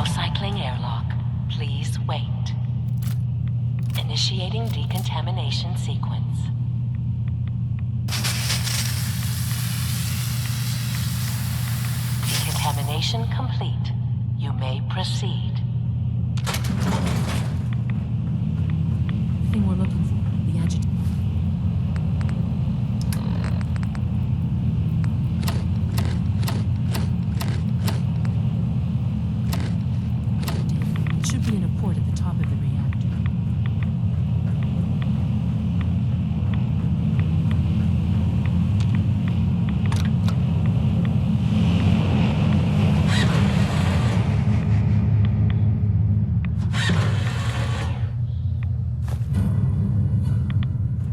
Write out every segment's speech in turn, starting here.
Now cycling airlock. Please wait. Initiating decontamination sequence. Decontamination complete. You may proceed. Thing we're looking for, the agitator. It should be in a port at the top of the reactor.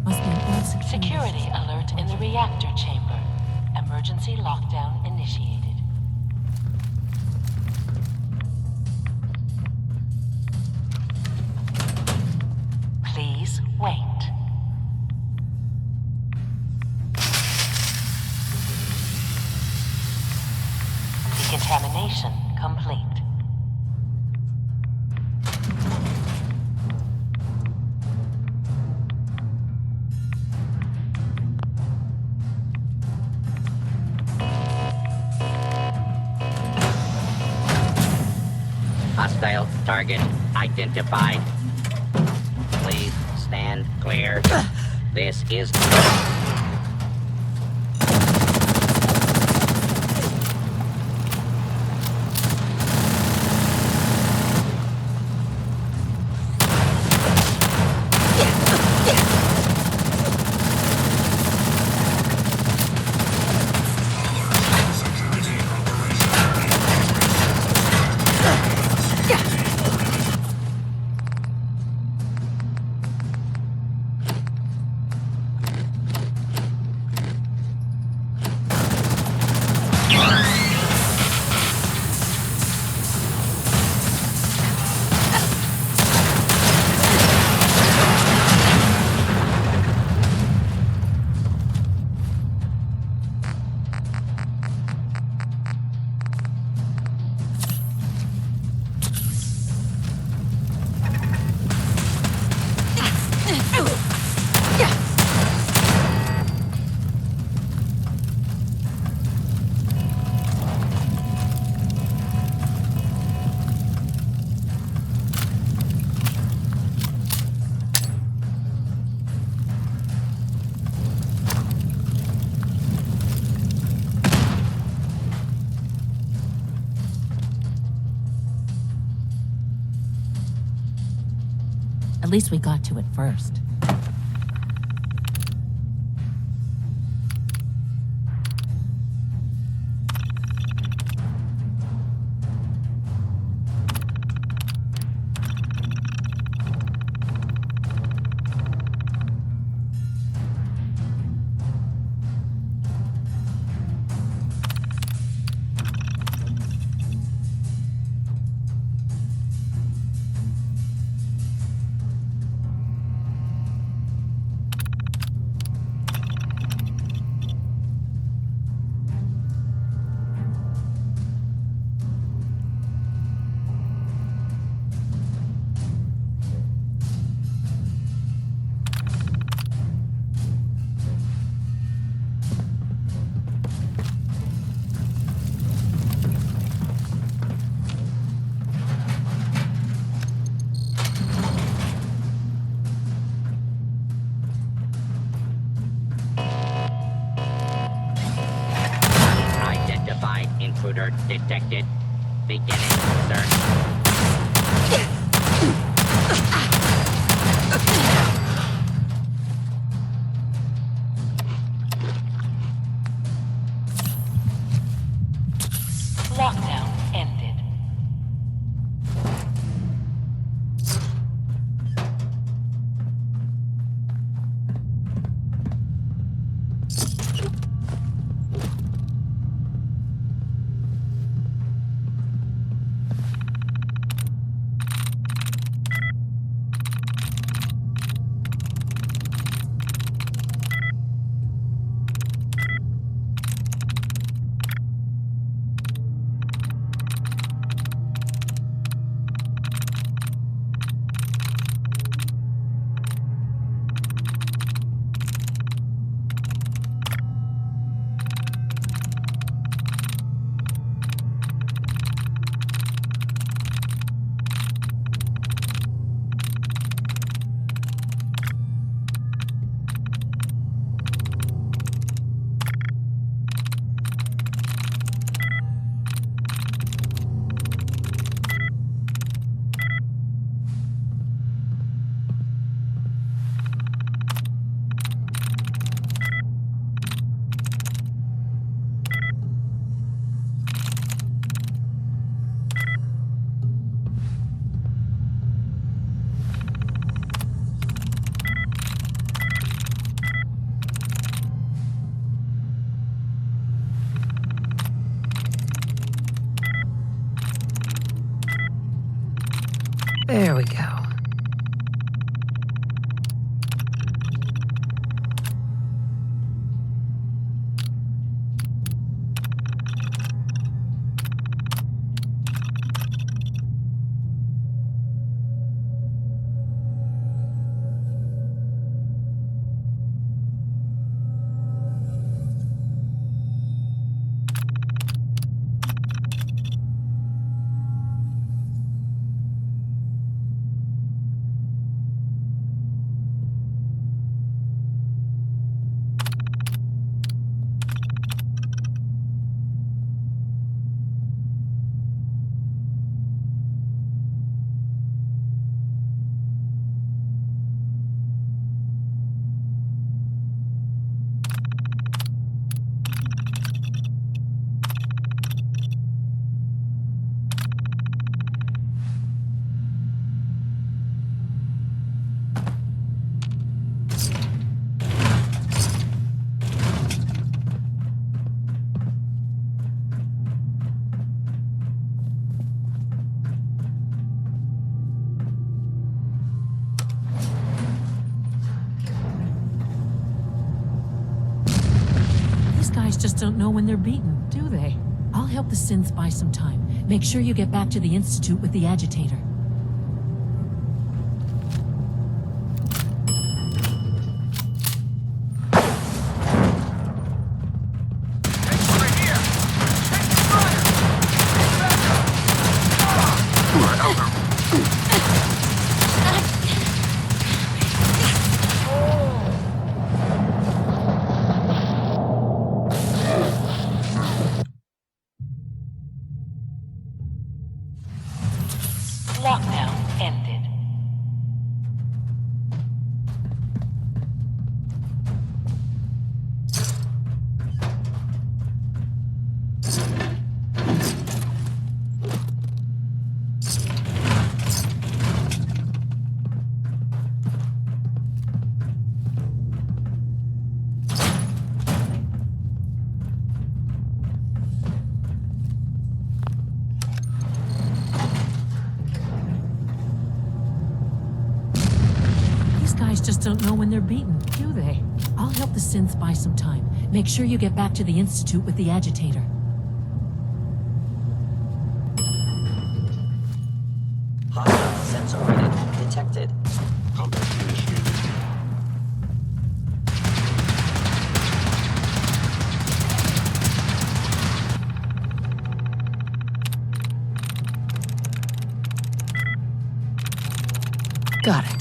Must be an old Security alert in the reactor chamber. Emergency lockdown initiated. Please wait. Decontamination complete. Hostile target identified. Please stand clear. This is... At least we got to it first. Intruder detected. Beginning search. Lockdown ended. There we go. These guys just don't know when they're beaten, do they? I'll help the synths buy some time. Make sure you get back to the Institute with the agitator. Lockdown ended. Just don't know when they're beaten, do they? I'll help the synths buy some time. Make sure you get back to the Institute with the agitator. Hostile sensor reading detected. Contact initiated. Got it.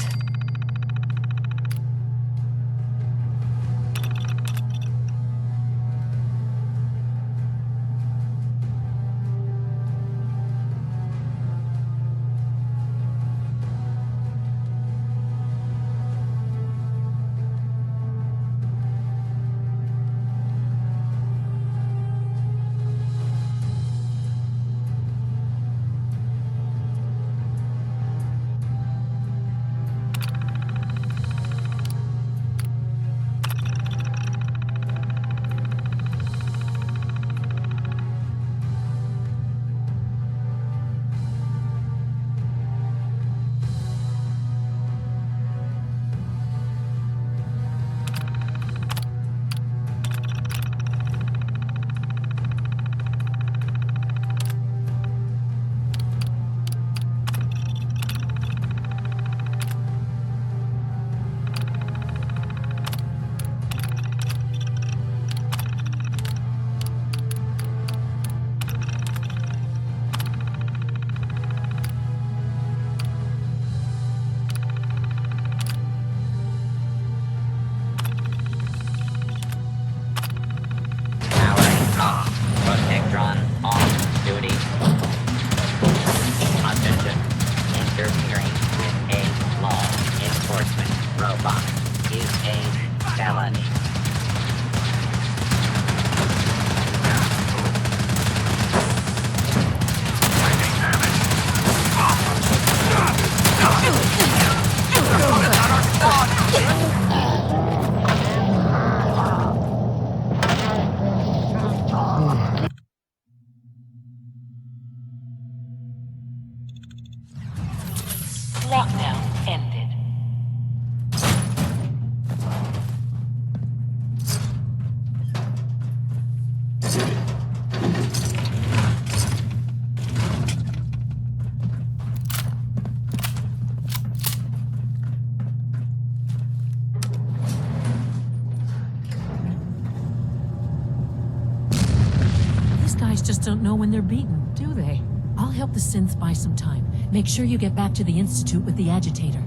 just don't know when they're beaten, do they? I'll help the synths buy some time. Make sure you get back to the Institute with the agitator.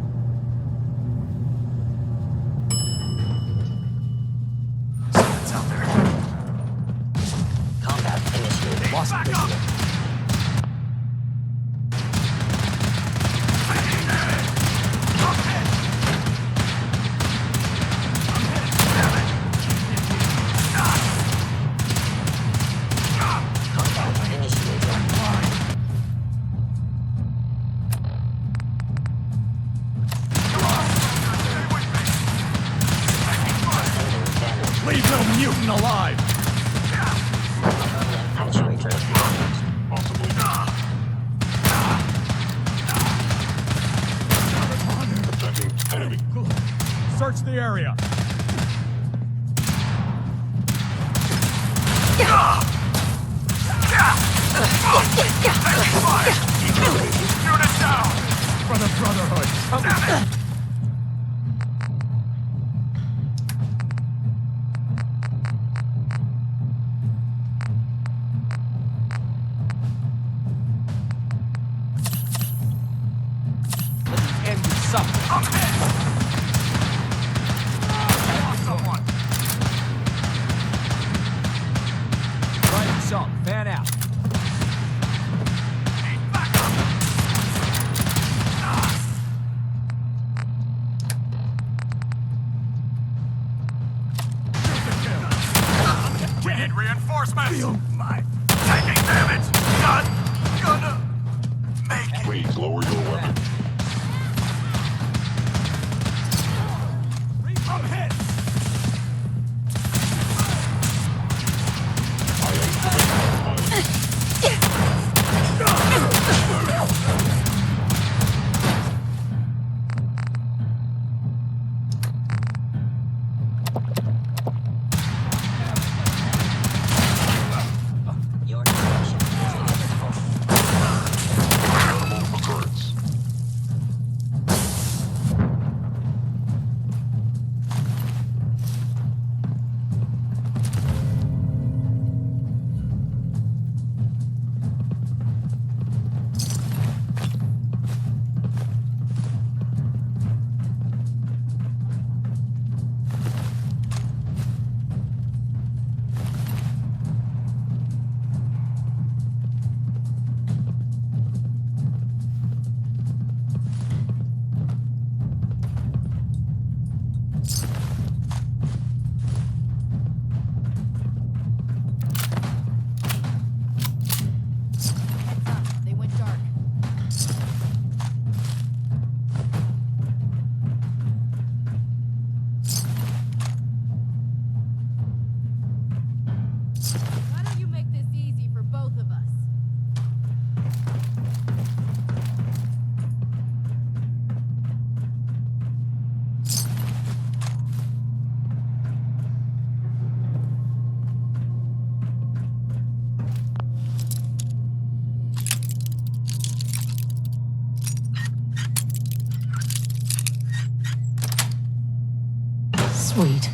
Someone's out there. Combat initiated. Lost visual. Combat initiated. Sending damage. Leave no mutant alive! Actuator launched. Possibly. Detecting enemy. Search the area. Unit down! For the Brotherhood! Let me end with something. I'm hit! Someone! Right, so, fan out. Need backup! We need reinforcements! Taking damage! Gonna make it! Please lower your weapon. I'm hit! I am committed. Your destruction is inevitable. Paranormal occurrence. They went dark. Why don't you make this easy for both of us? Sweet.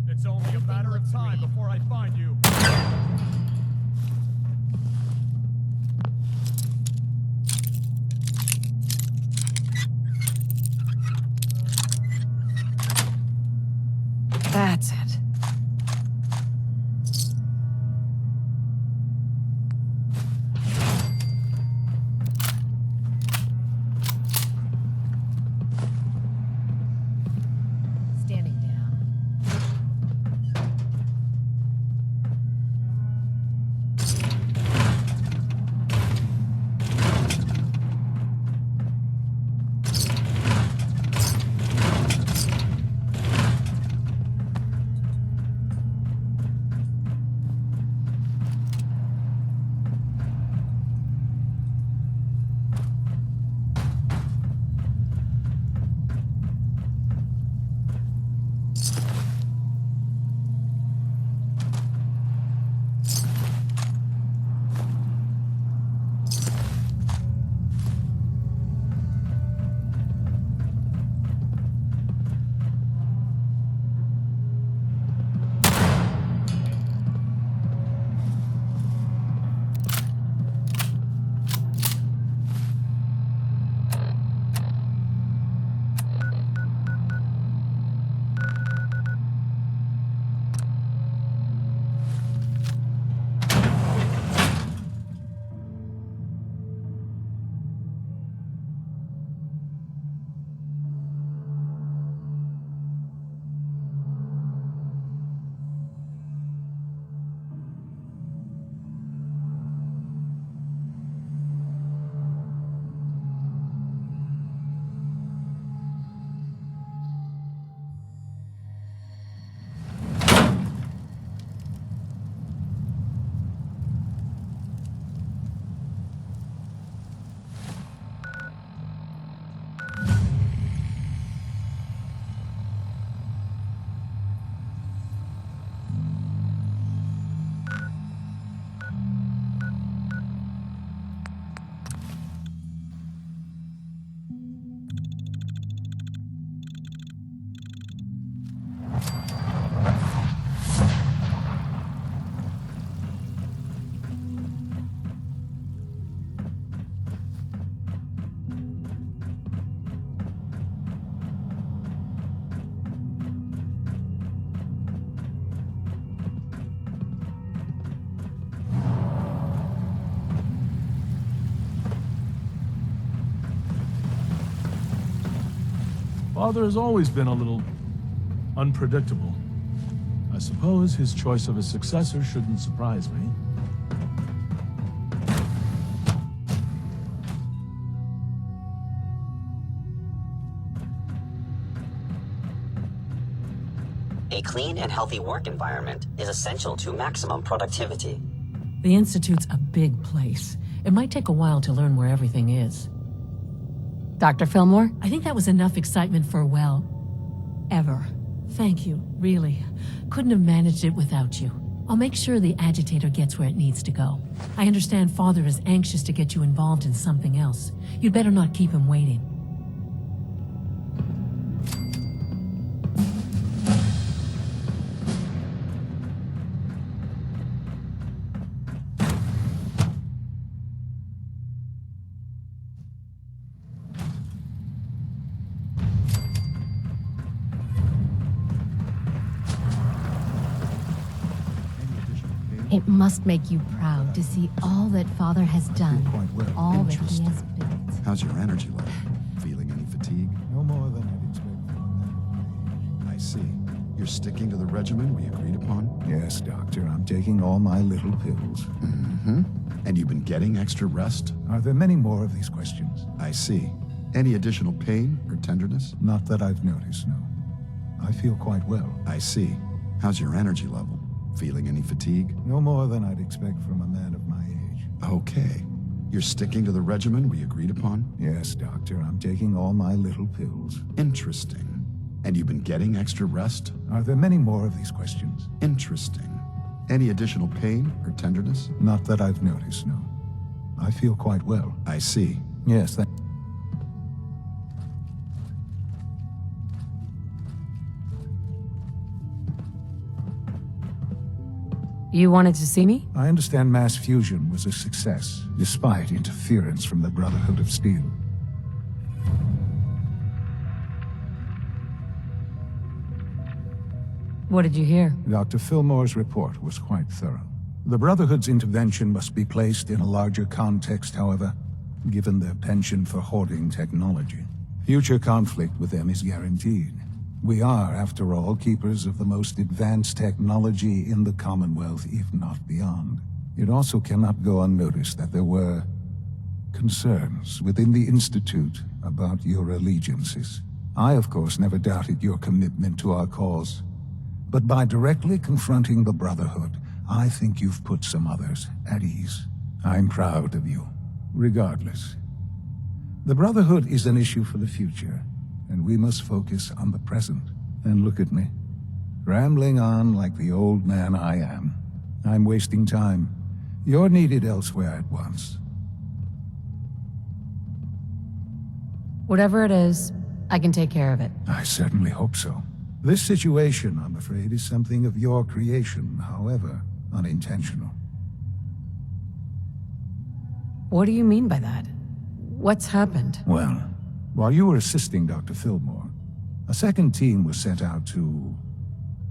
It's only a matter of time before I find you. That's it. Standing down. Father has always been a little unpredictable. I suppose his choice of a successor shouldn't surprise me. A clean and healthy work environment is essential to maximum productivity. The Institute's a big place. It might take a while to learn where everything is. Dr. Fillmore? I think that was enough excitement for, well, ever. Thank you, really. Couldn't have managed it without you. I'll make sure the agitator gets where it needs to go. I understand Father is anxious to get you involved in something else. You'd better not keep him waiting. It must make you proud to see all that Father has done, all that he has built. How's your energy level? Feeling any fatigue? No more than I'd expect from I see. You're sticking to the regimen we agreed upon? Yes, Doctor. I'm taking all my little pills. Mm-hmm. And you've been getting extra rest? Are there many more of these questions? I see. Any additional pain or tenderness? Not that I've noticed, no. I feel quite well. I see. How's your energy level? Feeling any fatigue? No more than I'd expect from a man of my age. Okay. You're sticking to the regimen we agreed upon? Yes, Doctor. I'm taking all my little pills. Interesting. And you've been getting extra rest? Are there many more of these questions? Interesting. Any additional pain or tenderness? Not that I've noticed, no. I feel quite well. I see. Yes, You wanted to see me? I understand mass fusion was a success, despite interference from the Brotherhood of Steel. What did you hear? Dr. Fillmore's report was quite thorough. The Brotherhood's intervention must be placed in a larger context, however, given their penchant for hoarding technology. Future conflict with them is guaranteed. We are, after all, keepers of the most advanced technology in the Commonwealth, if not beyond. It also cannot go unnoticed that there were concerns within the Institute about your allegiances. I, of course, never doubted your commitment to our cause. But by directly confronting the Brotherhood, I think you've put some others at ease. I'm proud of you, regardless. The Brotherhood is an issue for the future, and we must focus on the present. And look at me, rambling on like the old man I am. I'm wasting time. You're needed elsewhere at once. Whatever it is, I can take care of it. I certainly hope so. This situation, I'm afraid, is something of your creation, however unintentional. What do you mean by that? What's happened? Well, while you were assisting Dr. Fillmore, a second team was sent out to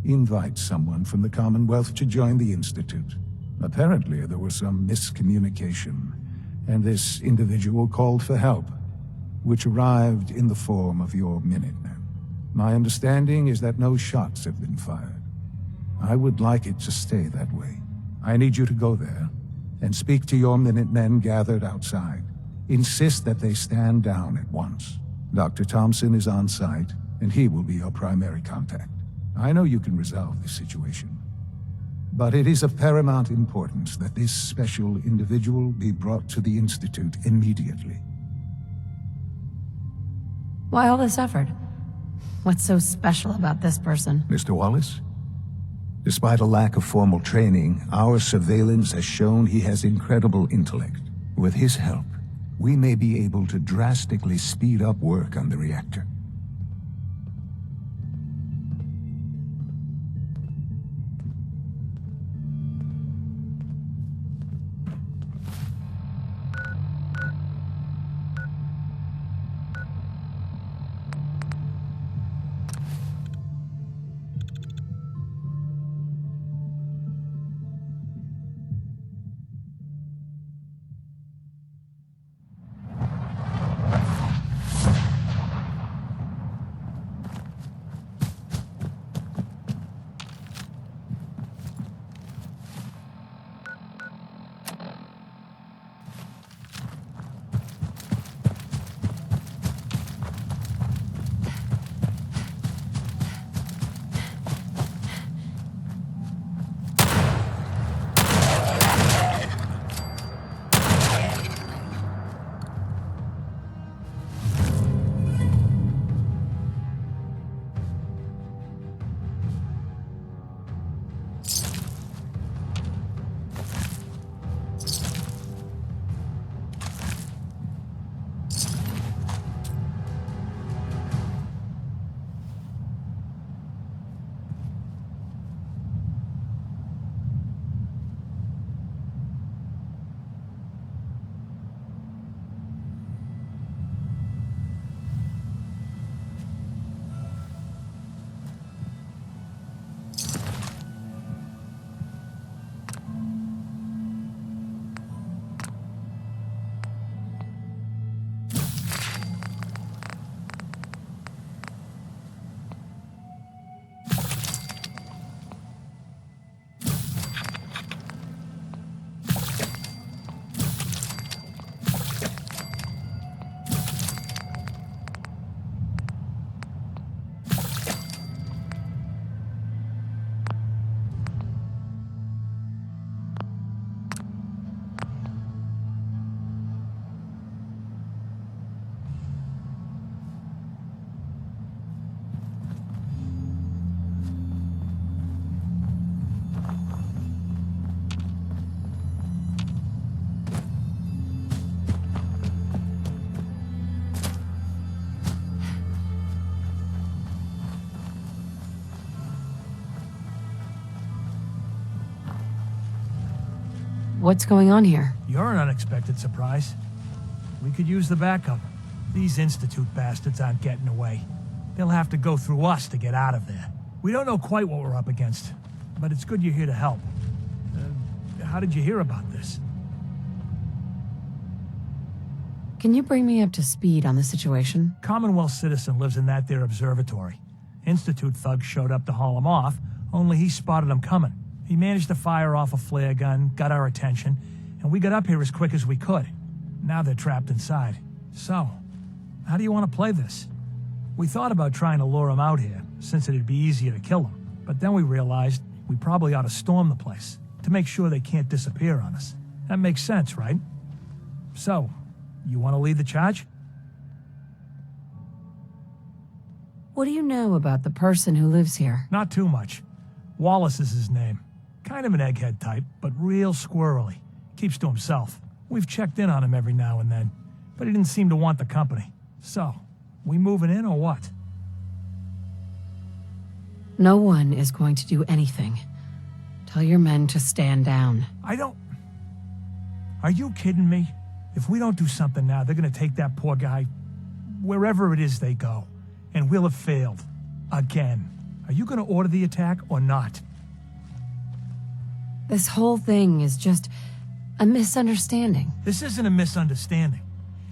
invite someone from the Commonwealth to join the Institute. Apparently, there was some miscommunication, and this individual called for help, which arrived in the form of your Minutemen. My understanding is that no shots have been fired. I would like it to stay that way. I need you to go there and speak to your Minutemen gathered outside. Insist that they stand down at once. Dr. Thompson is on site, and he will be your primary contact. I know you can resolve this situation, but it is of paramount importance that this special individual be brought to the Institute immediately. Why all this effort? What's so special about this person? Mr. Wallace? Despite a lack of formal training, our surveillance has shown he has incredible intellect. With his help, we may be able to drastically speed up work on the reactor. What's going on here? You're an unexpected surprise. We could use the backup. These Institute bastards aren't getting away. They'll have to go through us to get out of there. We don't know quite what we're up against, but it's good you're here to help. How did you hear about this? Can you bring me up to speed on the situation? Commonwealth citizen lives in that there observatory. Institute thugs showed up to haul him off, only he spotted them coming. He managed to fire off a flare gun, got our attention, and we got up here as quick as we could. Now they're trapped inside. So, how do you want to play this? We thought about trying to lure him out here, since it'd be easier to kill him. But then we realized we probably ought to storm the place, to make sure they can't disappear on us. That makes sense, right? So, you want to lead the charge? What do you know about the person who lives here? Not too much. Wallace is his name. Kind of an egghead type, but real squirrely. Keeps to himself. We've checked in on him every now and then, but he didn't seem to want the company. So, we moving in or what? No one is going to do anything. Tell your men to stand down. Are you kidding me? If we don't do something now, they're gonna take that poor guy wherever it is they go, and we'll have failed. Again. Are you gonna order the attack or not? This whole thing is just a misunderstanding. This isn't a misunderstanding.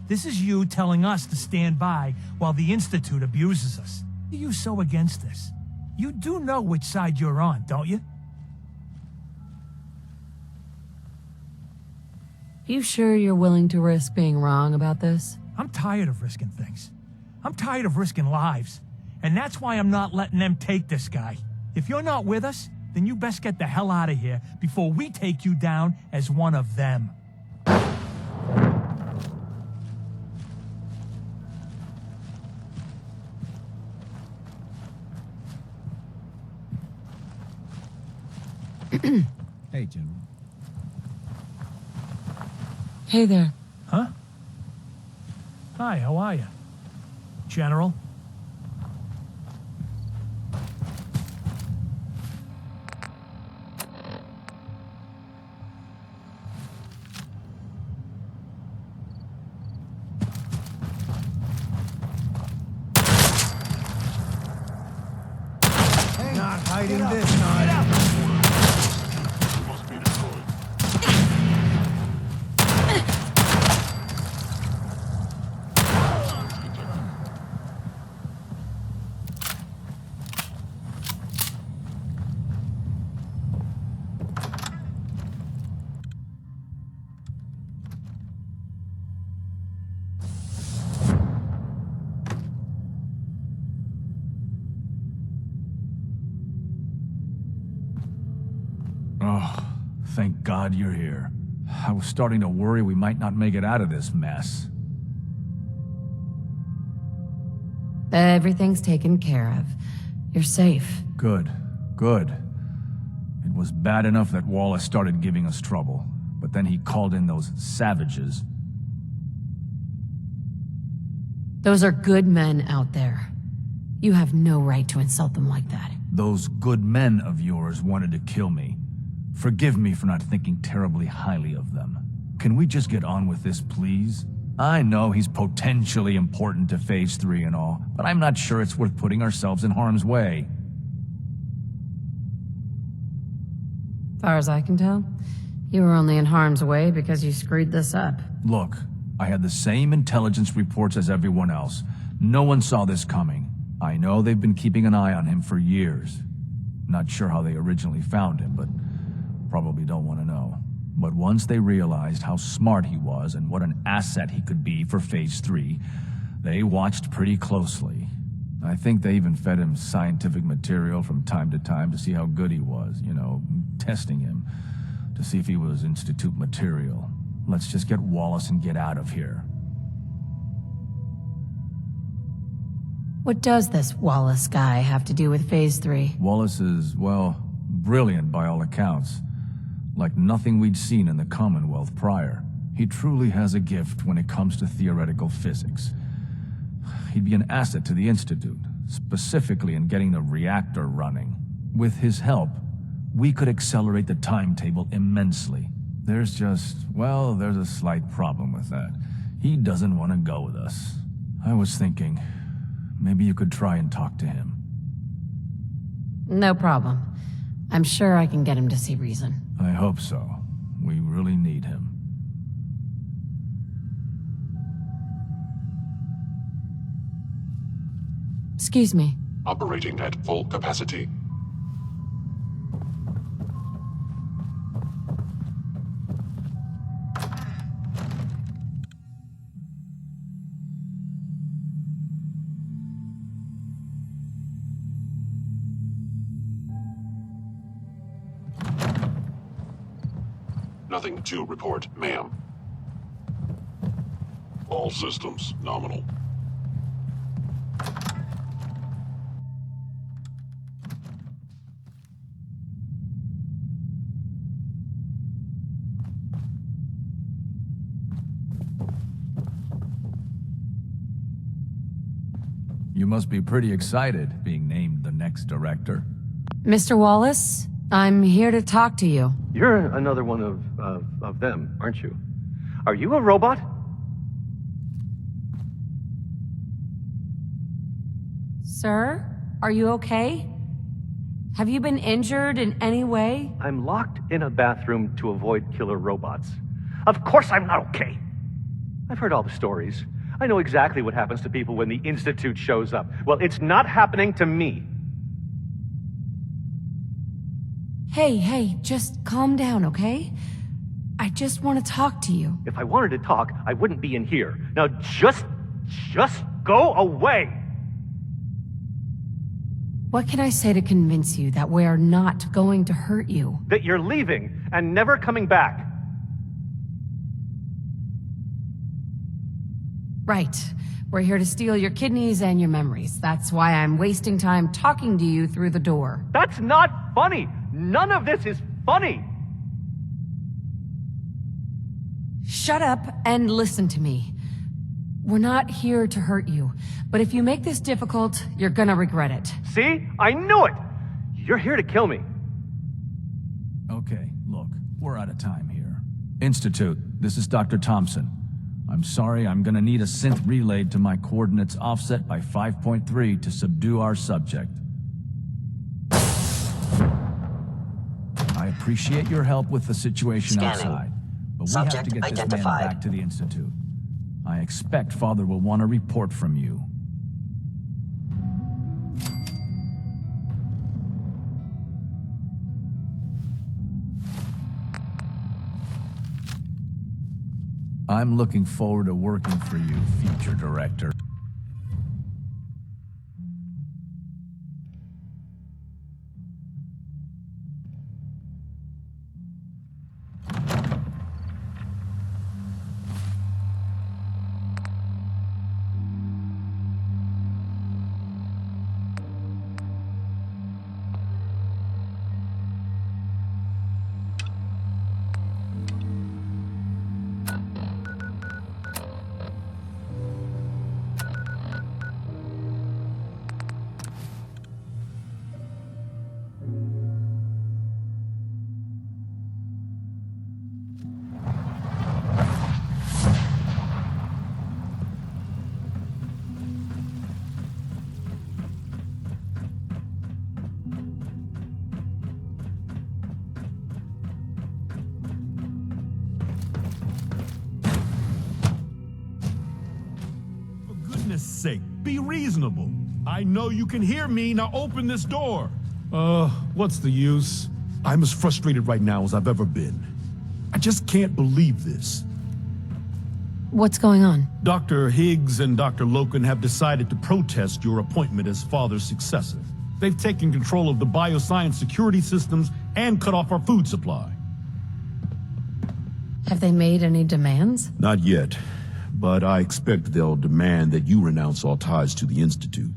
This is you telling us to stand by while the Institute abuses us. Why are you so against this? You do know which side you're on, don't you? You sure you're willing to risk being wrong about this? I'm tired of risking things. I'm tired of risking lives. And that's why I'm not letting them take this guy. If you're not with us, then you best get the hell out of here before we take you down as one of them. Hey, General. Hey there. Huh? Hi, how are you? General? Not hiding this time. Must be destroyed. Oh, thank God you're here. I was starting to worry we might not make it out of this mess. Everything's taken care of. You're safe. Good, good. It was bad enough that Wallace started giving us trouble, but then he called in those savages. Those are good men out there. You have no right to insult them like that. Those good men of yours wanted to kill me. Forgive me for not thinking terribly highly of them. Can we just get on with this, please? I know he's potentially important to Phase 3 and all, but I'm not sure it's worth putting ourselves in harm's way. Far as I can tell, you were only in harm's way because you screwed this up. Look, I had the same intelligence reports as everyone else. No one saw this coming. I know they've been keeping an eye on him for years. Not sure how they originally found him, but probably don't want to know. But once they realized how smart he was and what an asset he could be for Phase 3, they watched pretty closely. I think they even fed him scientific material from time to time to see how good he was, you know, testing him, to see if he was Institute material. Let's just get Wallace and get out of here. What does this Wallace guy have to do with Phase 3? Wallace is, well, brilliant by all accounts. Like nothing we'd seen in the Commonwealth prior. He truly has a gift when it comes to theoretical physics. He'd be an asset to the Institute, specifically in getting the reactor running. With his help, we could accelerate the timetable immensely. There's a slight problem with that. He doesn't want to go with us. I was thinking, maybe you could try and talk to him. No problem. I'm sure I can get him to see reason. I hope so. We really need him. Excuse me. Operating at full capacity. Nothing to report, ma'am. All systems nominal. You must be pretty excited being named the next director. Mr. Wallace, I'm here to talk to you. You're another one of them, aren't you? Are you a robot? Sir, are you okay? Have you been injured in any way? I'm locked in a bathroom to avoid killer robots. Of course I'm not okay. I've heard all the stories. I know exactly what happens to people when the Institute shows up. Well, it's not happening to me. Hey, just calm down, okay? I just want to talk to you. If I wanted to talk, I wouldn't be in here. Now just go away! What can I say to convince you that we're not going to hurt you? That you're leaving and never coming back. Right. We're here to steal your kidneys and your memories. That's why I'm wasting time talking to you through the door. That's not funny! None of this is funny! Shut up and listen to me. We're not here to hurt you, but if you make this difficult, you're gonna regret it. See? I knew it! You're here to kill me. Okay, look, we're out of time here. Institute, this is Dr. Thompson. I'm sorry, I'm gonna need a synth relayed to my coordinates offset by 5.3 to subdue our subject. I appreciate your help with the situation outside, but we have to get this man back to the Institute. I expect Father will want a report from you. I'm looking forward to working for you, future director. Sake, be reasonable. I know you can hear me. Now open this door. What's the use? I'm as frustrated right now as I've ever been. I just can't believe this. What's going on? Dr. Higgs and Dr. Loken have decided to protest your appointment as Father's successor. They've taken control of the bioscience security systems and cut off our food supply. Have they made any demands? Not yet. But I expect they'll demand that you renounce all ties to the Institute.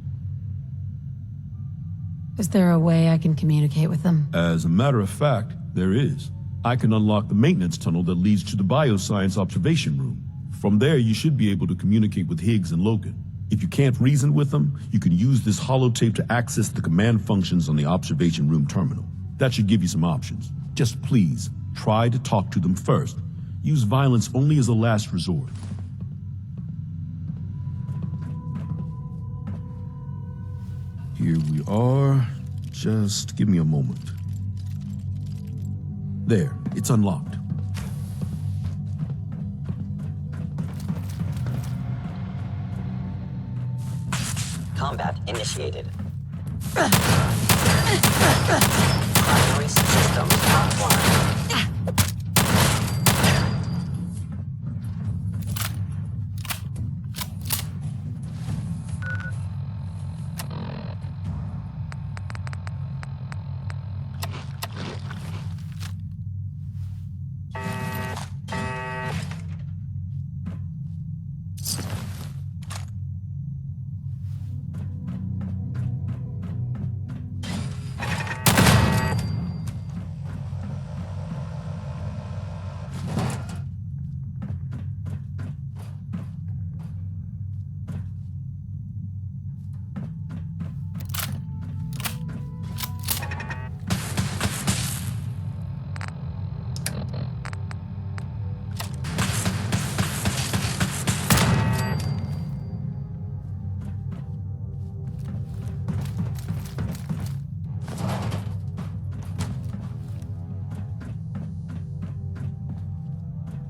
Is there a way I can communicate with them? As a matter of fact, there is. I can unlock the maintenance tunnel that leads to the bioscience observation room. From there, you should be able to communicate with Higgs and Loken. If you can't reason with them, you can use this holotape to access the command functions on the observation room terminal. That should give you some options. Just please, try to talk to them first. Use violence only as a last resort. Here we are. Just give me a moment. There, it's unlocked. Combat initiated. Primary systems offline.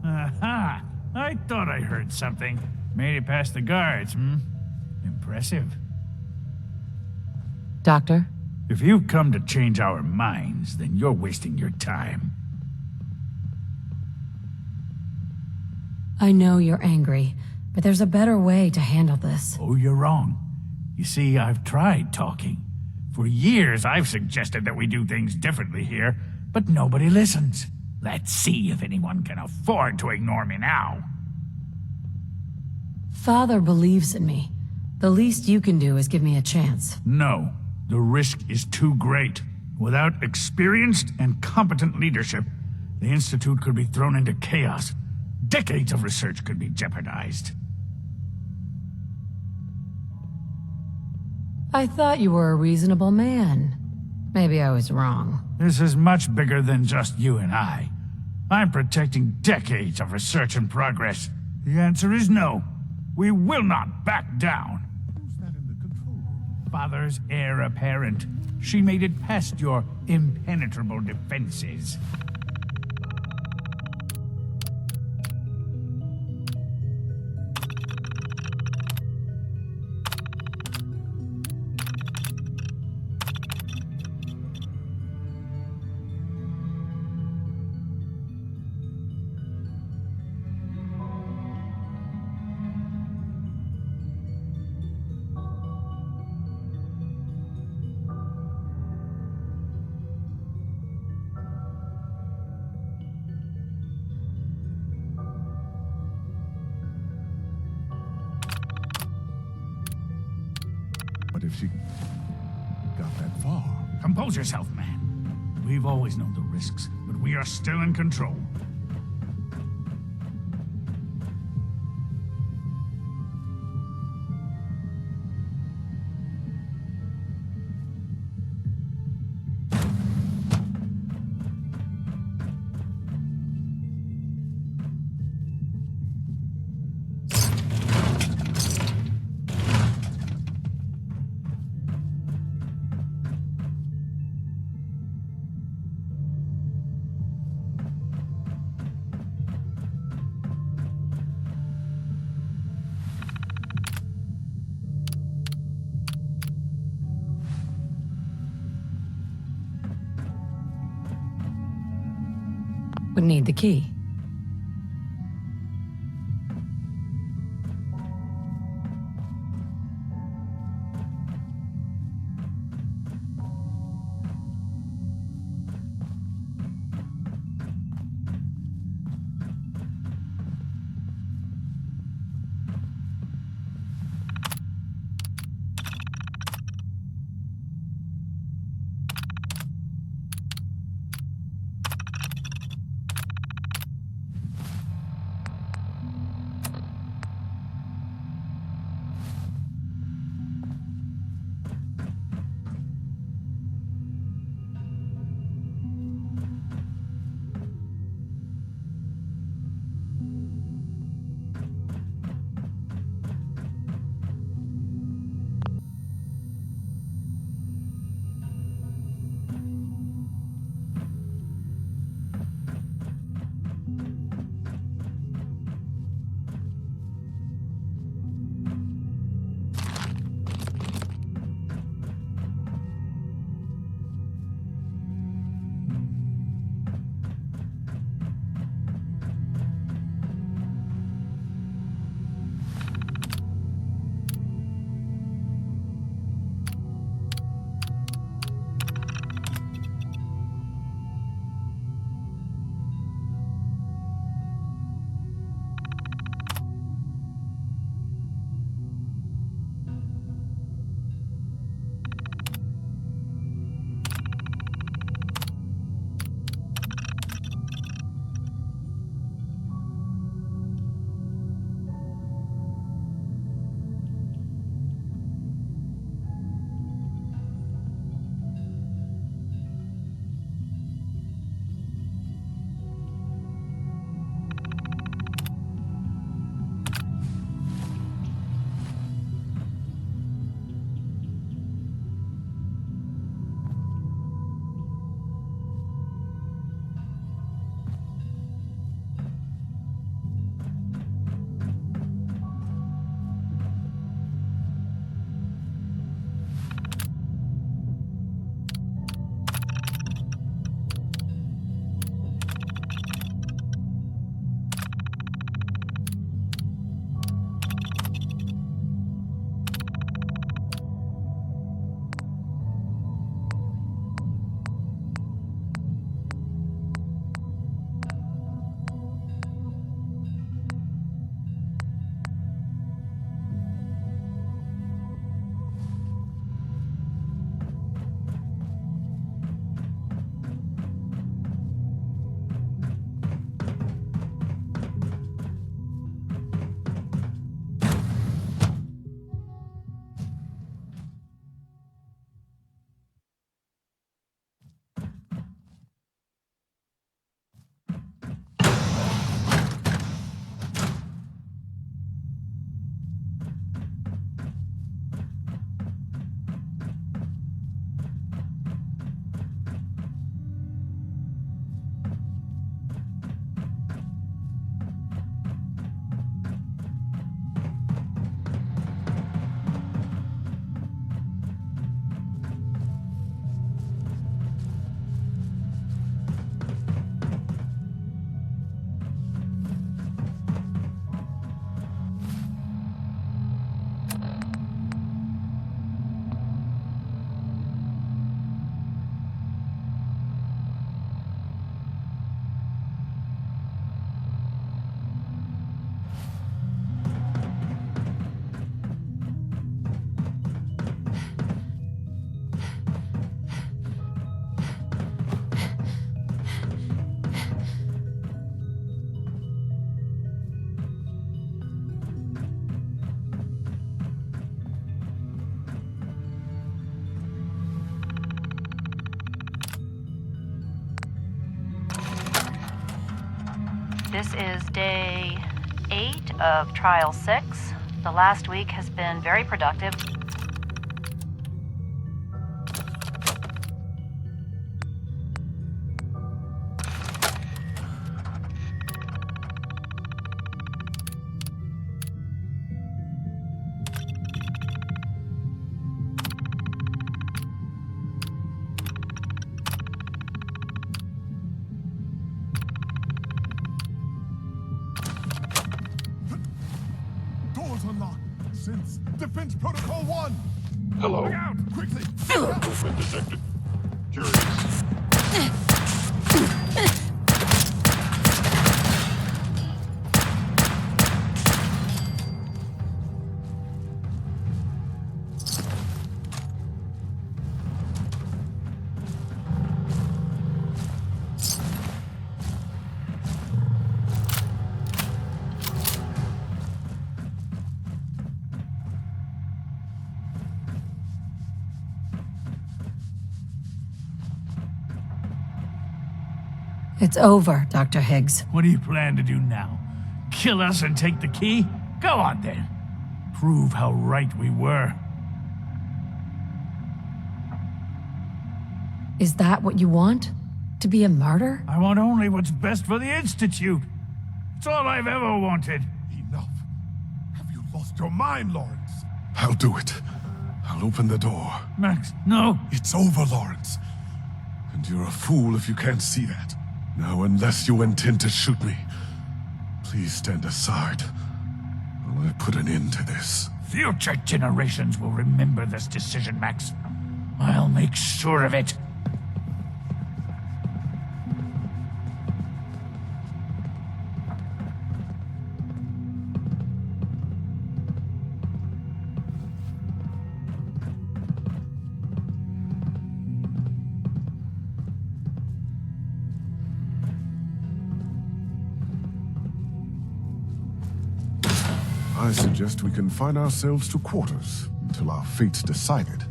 Aha! I thought I heard something. Made it past the guards, Impressive. Doctor? If you've come to change our minds, then you're wasting your time. I know you're angry, but there's a better way to handle this. Oh, you're wrong. You see, I've tried talking. For years, I've suggested that we do things differently here, but nobody listens. Let's see if anyone can afford to ignore me now. Father believes in me. The least you can do is give me a chance. No. The risk is too great. Without experienced and competent leadership, the Institute could be thrown into chaos. Decades of research could be jeopardized. I thought you were a reasonable man. Maybe I was wrong. This is much bigger than just you and I. I'm protecting decades of research and progress. The answer is no. We will not back down. Who's that in the control room? Father's heir apparent. She made it past your impenetrable defenses. What if she got that far? Compose yourself, man. We've always known the risks, but we are still in control. Would need the key. This is day 8 of Trial 6. The last week has been very productive. Doors unlocked. Since Defense Protocol 1. Hello. Look out! Quickly! Movement detected. Curious. It's over, Dr. Higgs. What do you plan to do now? Kill us and take the key? Go on then. Prove how right we were. Is that what you want? To be a martyr? I want only what's best for the Institute. It's all I've ever wanted. Enough. Have you lost your mind, Lawrence? I'll do it. I'll open the door. Max, no. It's over, Lawrence. And you're a fool if you can't see that. Now, unless you intend to shoot me, please stand aside while I put an end to this. Future generations will remember this decision, Max. I'll make sure of it. I suggest we confine ourselves to quarters until our fate's decided.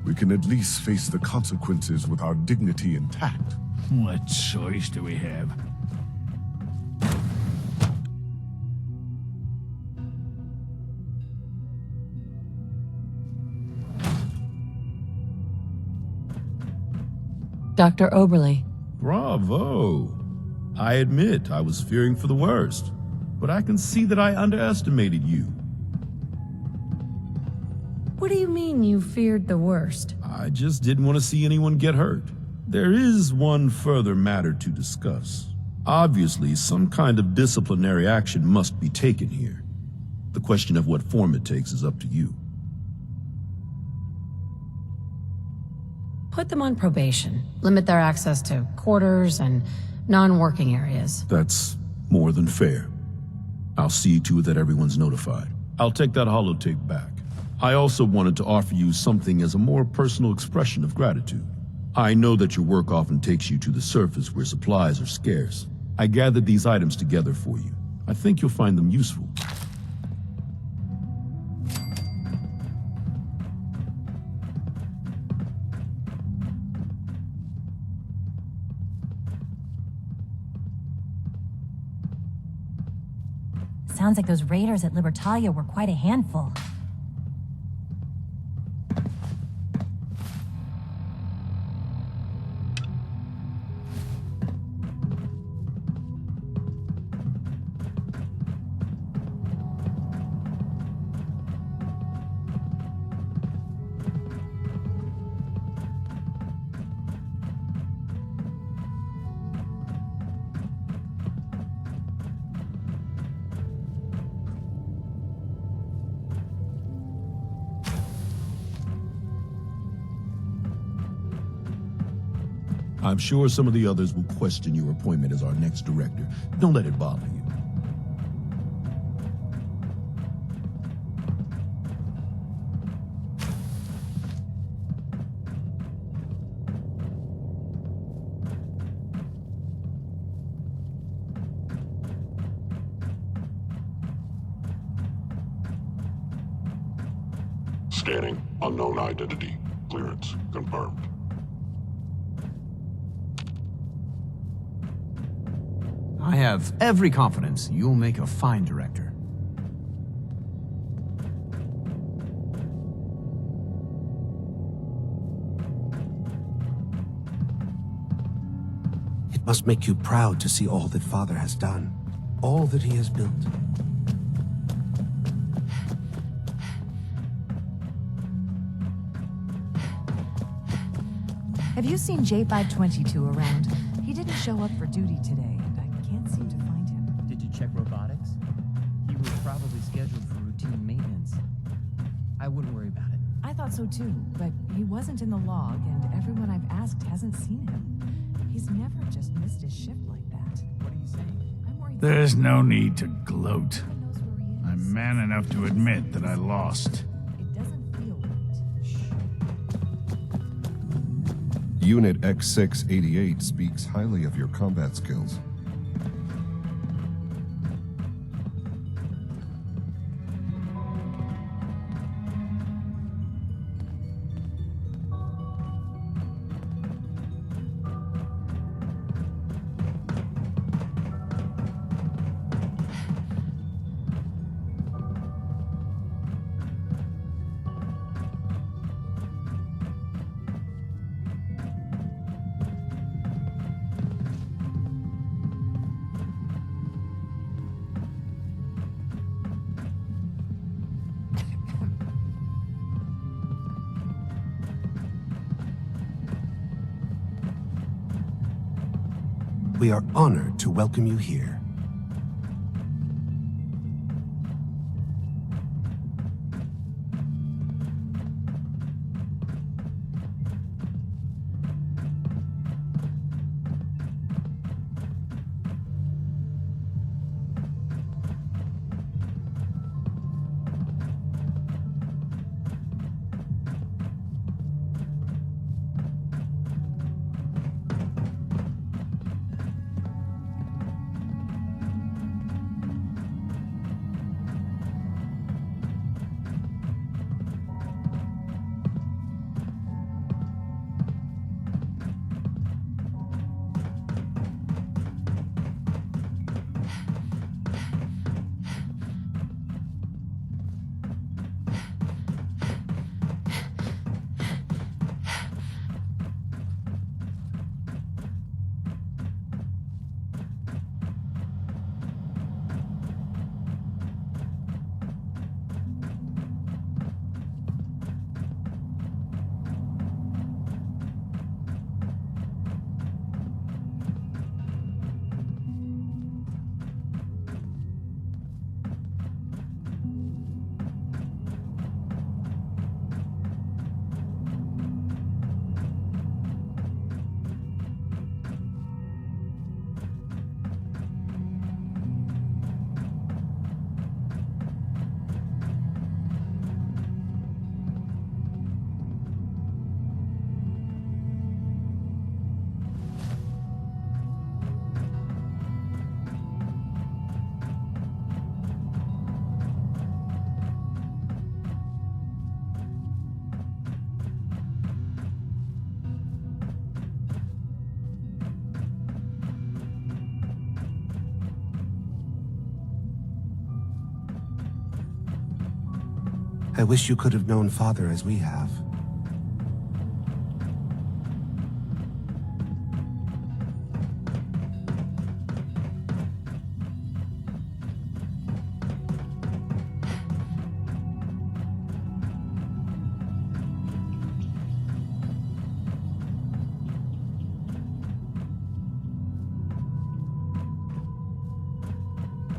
We can at least face the consequences with our dignity intact. What choice do we have? Dr. Oberly. Bravo. I admit I was fearing for the worst, but I can see that I underestimated you. What do you mean you feared the worst? I just didn't want to see anyone get hurt. There is one further matter to discuss. Obviously, some kind of disciplinary action must be taken here. The question of what form it takes is up to you. Put them on probation. Limit their access to quarters and non-working areas. That's more than fair. I'll see to it that everyone's notified. I'll take that holotape back. I also wanted to offer you something as a more personal expression of gratitude. I know that your work often takes you to the surface where supplies are scarce. I gathered these items together for you. I think you'll find them useful. Sounds like those raiders at Libertalia were quite a handful. I'm sure some of the others will question your appointment as our next director. Don't let it bother you. Scanning. Unknown identity. Clearance confirmed. I have every confidence you'll make a fine director. It must make you proud to see all that Father has done, all that he has built. Have you seen J522 around? He didn't show up for duty today, and I can't seem to find him. Did you check robotics? He was probably scheduled for routine maintenance. I wouldn't worry about it. I thought so too, but he wasn't in the log, and everyone I've asked hasn't seen him. He's never just missed his shift like that. What are you saying? I'm worried. There's no need to gloat. I'm man enough to admit that I lost. It doesn't feel right. Unit X688 speaks highly of your combat skills. We are honored to welcome you here. I wish you could have known Father as we have.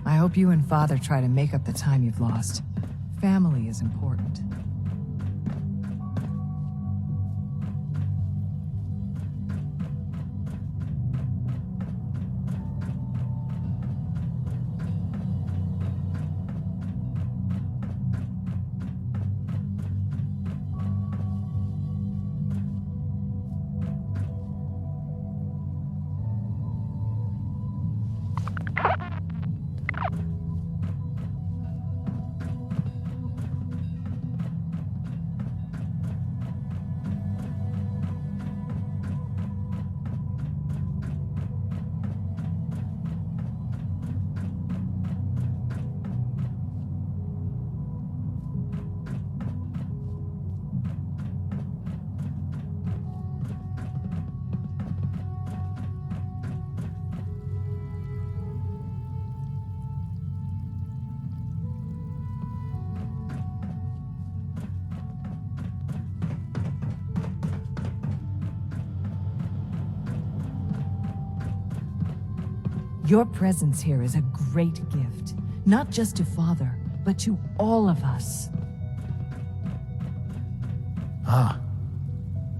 I hope you and Father try to make up the time you've lost. Family is important. Your presence here is a great gift, not just to Father, but to all of us. Ah,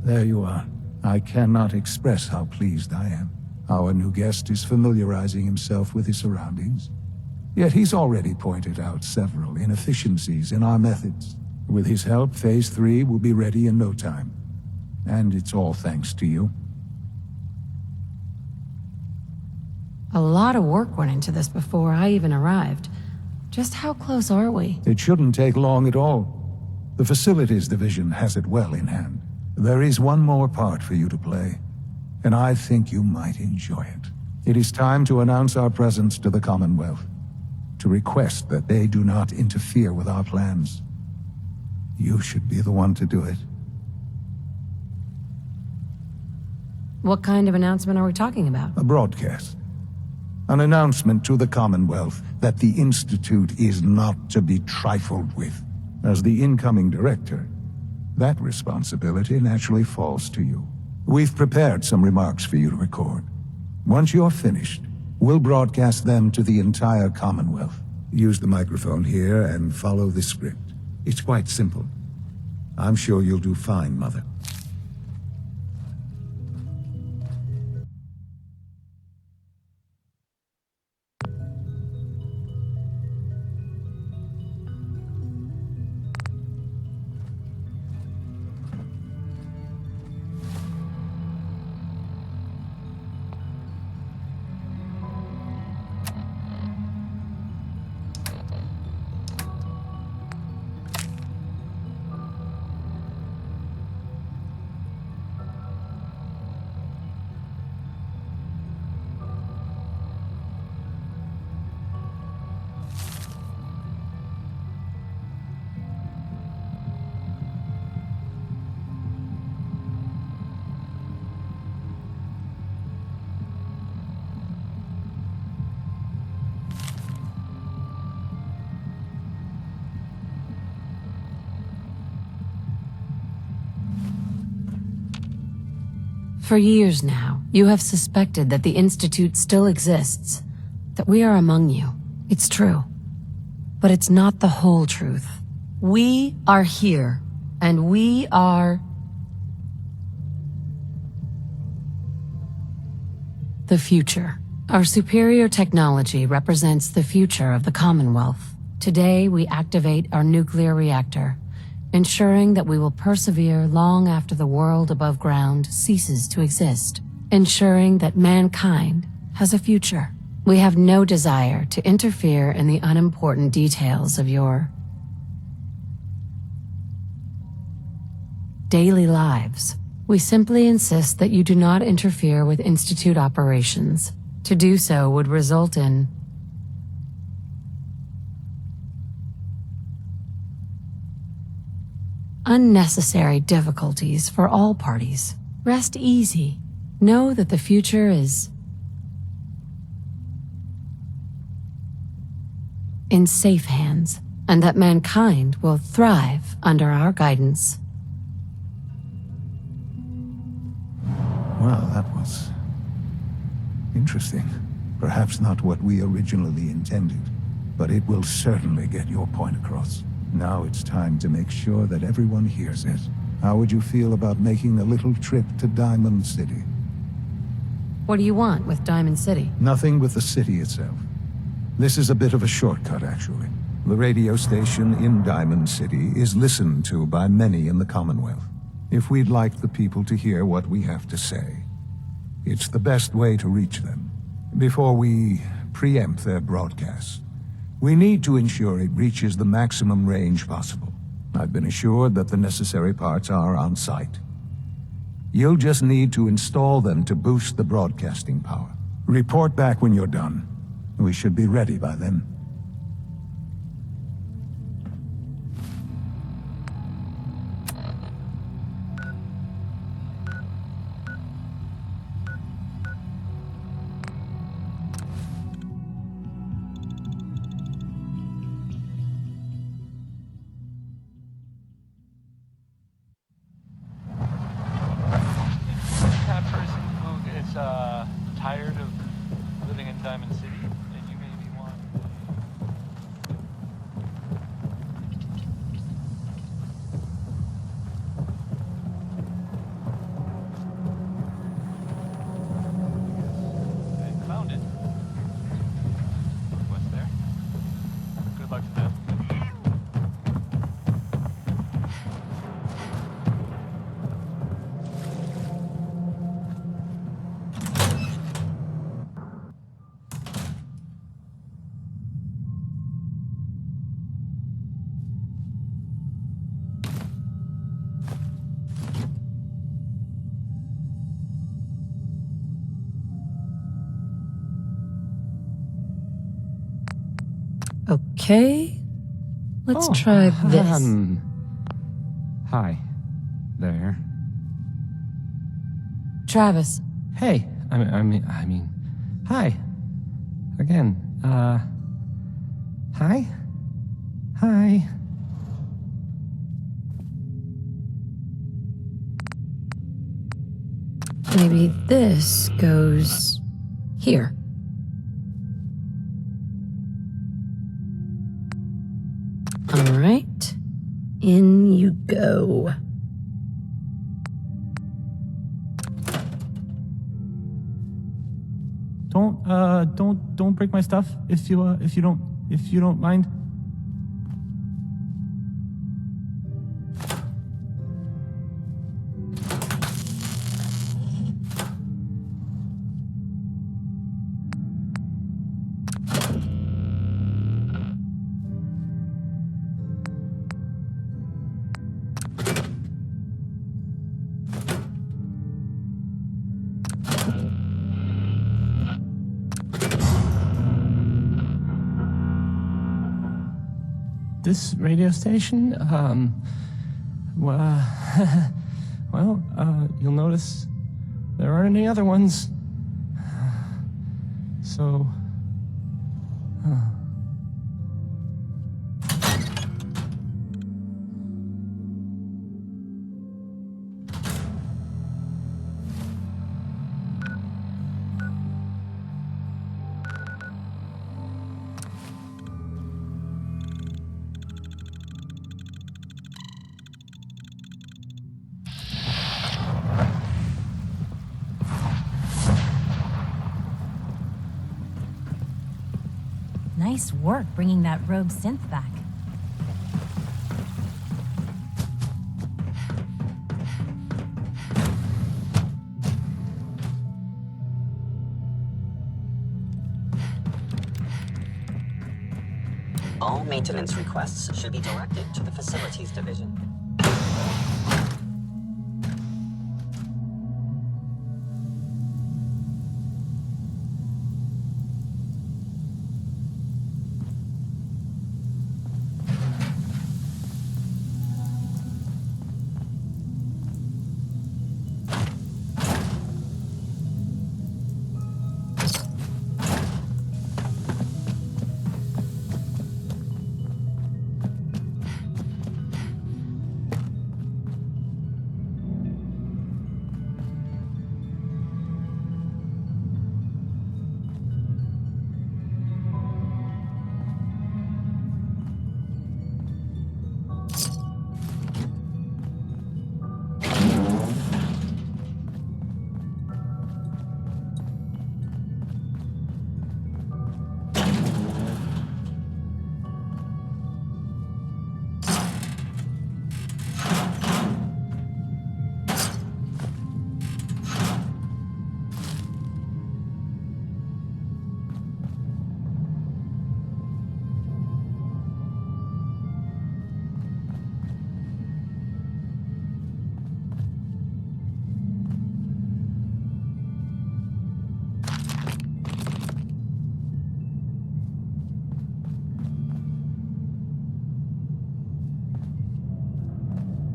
there you are. I cannot express how pleased I am. Our new guest is familiarizing himself with his surroundings. Yet he's already pointed out several inefficiencies in our methods. With his help, Phase 3 will be ready in no time. And it's all thanks to you. A lot of work went into this before I even arrived. Just how close are we? It shouldn't take long at all. The Facilities Division has it well in hand. There is one more part for you to play, and I think you might enjoy it. It is time to announce our presence to the Commonwealth, to request that they do not interfere with our plans. You should be the one to do it. What kind of announcement are we talking about? A broadcast. An announcement to the Commonwealth that the Institute is not to be trifled with. As the incoming director, that responsibility naturally falls to you. We've prepared some remarks for you to record. Once you're finished, we'll broadcast them to the entire Commonwealth. Use the microphone here and follow the script. It's quite simple. I'm sure you'll do fine, Mother. For years now, you have suspected that the Institute still exists, that we are among you. It's true. But it's not the whole truth. We are here, and we are the future. Our superior technology represents the future of the Commonwealth. Today, we activate our nuclear reactor, ensuring that we will persevere long after the world above ground ceases to exist, ensuring that mankind has a future. We have no desire to interfere in the unimportant details of your daily lives. We simply insist that you do not interfere with Institute operations. To do so would result in unnecessary difficulties for all parties. Rest easy. Know that the future is in safe hands, and that mankind will thrive under our guidance. Well, that was interesting. Perhaps not what we originally intended, but it will certainly get your point across. Now it's time to make sure that everyone hears it. How would you feel about making a little trip to Diamond City? What do you want with Diamond City? Nothing with the city itself. This is a bit of a shortcut, actually. The radio station in Diamond City is listened to by many in the Commonwealth. If we'd like the people to hear what we have to say, it's the best way to reach them. Before we preempt their broadcast, we need to ensure it reaches the maximum range possible. I've been assured that the necessary parts are on site. You'll just need to install them to boost the broadcasting power. Report back when you're done. We should be ready by then. Kind of person who is tired of living in Diamond City, then you maybe want... I found it. What's there? Good luck to them. Okay. Let's try this. Hi. There. Travis. Hey. I mean, hi. Again. Hi? Hi. Maybe this goes here. All right. In you go. Don't break my stuff if you don't mind. This radio station, well, you'll notice there aren't any other ones. So, Nice work bringing that rogue synth back. All maintenance requests should be directed to the Facilities Division.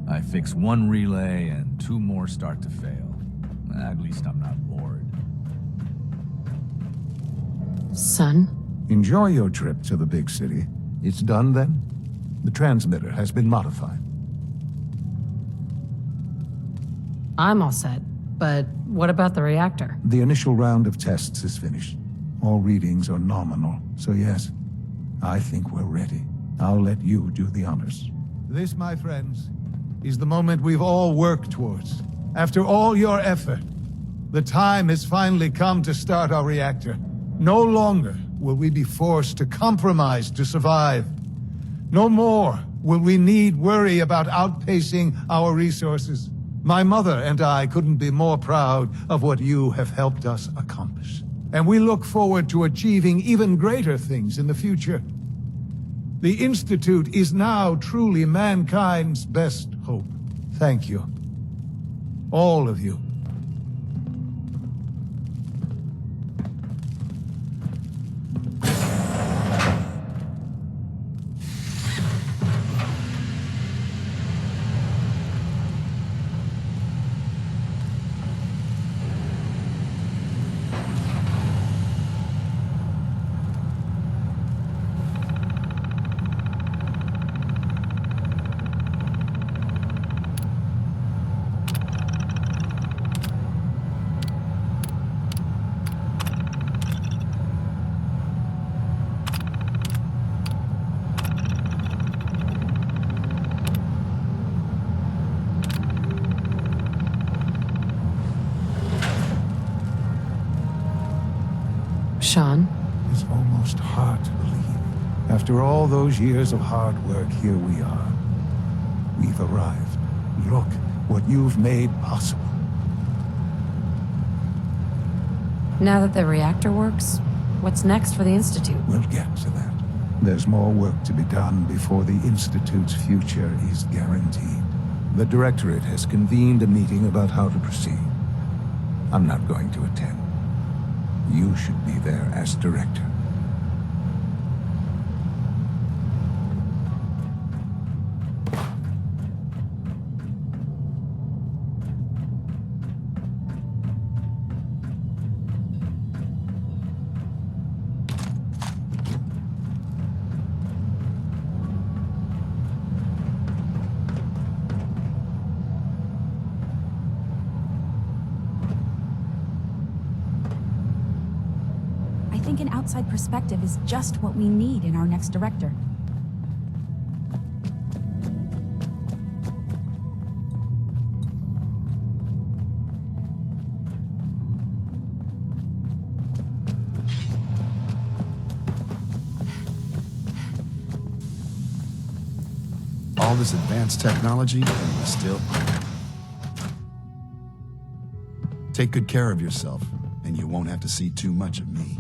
I fix one relay and 2 more start to fail. At least I'm not bored. Son? Enjoy your trip to the big city. It's done then? The transmitter has been modified. I'm all set, but what about the reactor? The initial round of tests is finished. All readings are nominal, so yes, I think we're ready. I'll let you do the honors. This, my friends, is the moment we've all worked towards. After all your effort, the time has finally come to start our reactor. No longer will we be forced to compromise to survive. No more will we need worry about outpacing our resources. My mother and I couldn't be more proud of what you have helped us accomplish. And we look forward to achieving even greater things in the future. The Institute is now truly mankind's best hope. Thank you. All of you. Sean? It's almost hard to believe. After all those years of hard work, here we are. We've arrived. Look what you've made possible. Now that the reactor works, what's next for the Institute? We'll get to that. There's more work to be done before the Institute's future is guaranteed. The Directorate has convened a meeting about how to proceed. I'm not going to attend. You should be there as Director. I think an outside perspective is just what we need in our next director. All this advanced technology, and we still... Take good care of yourself, and you won't have to see too much of me.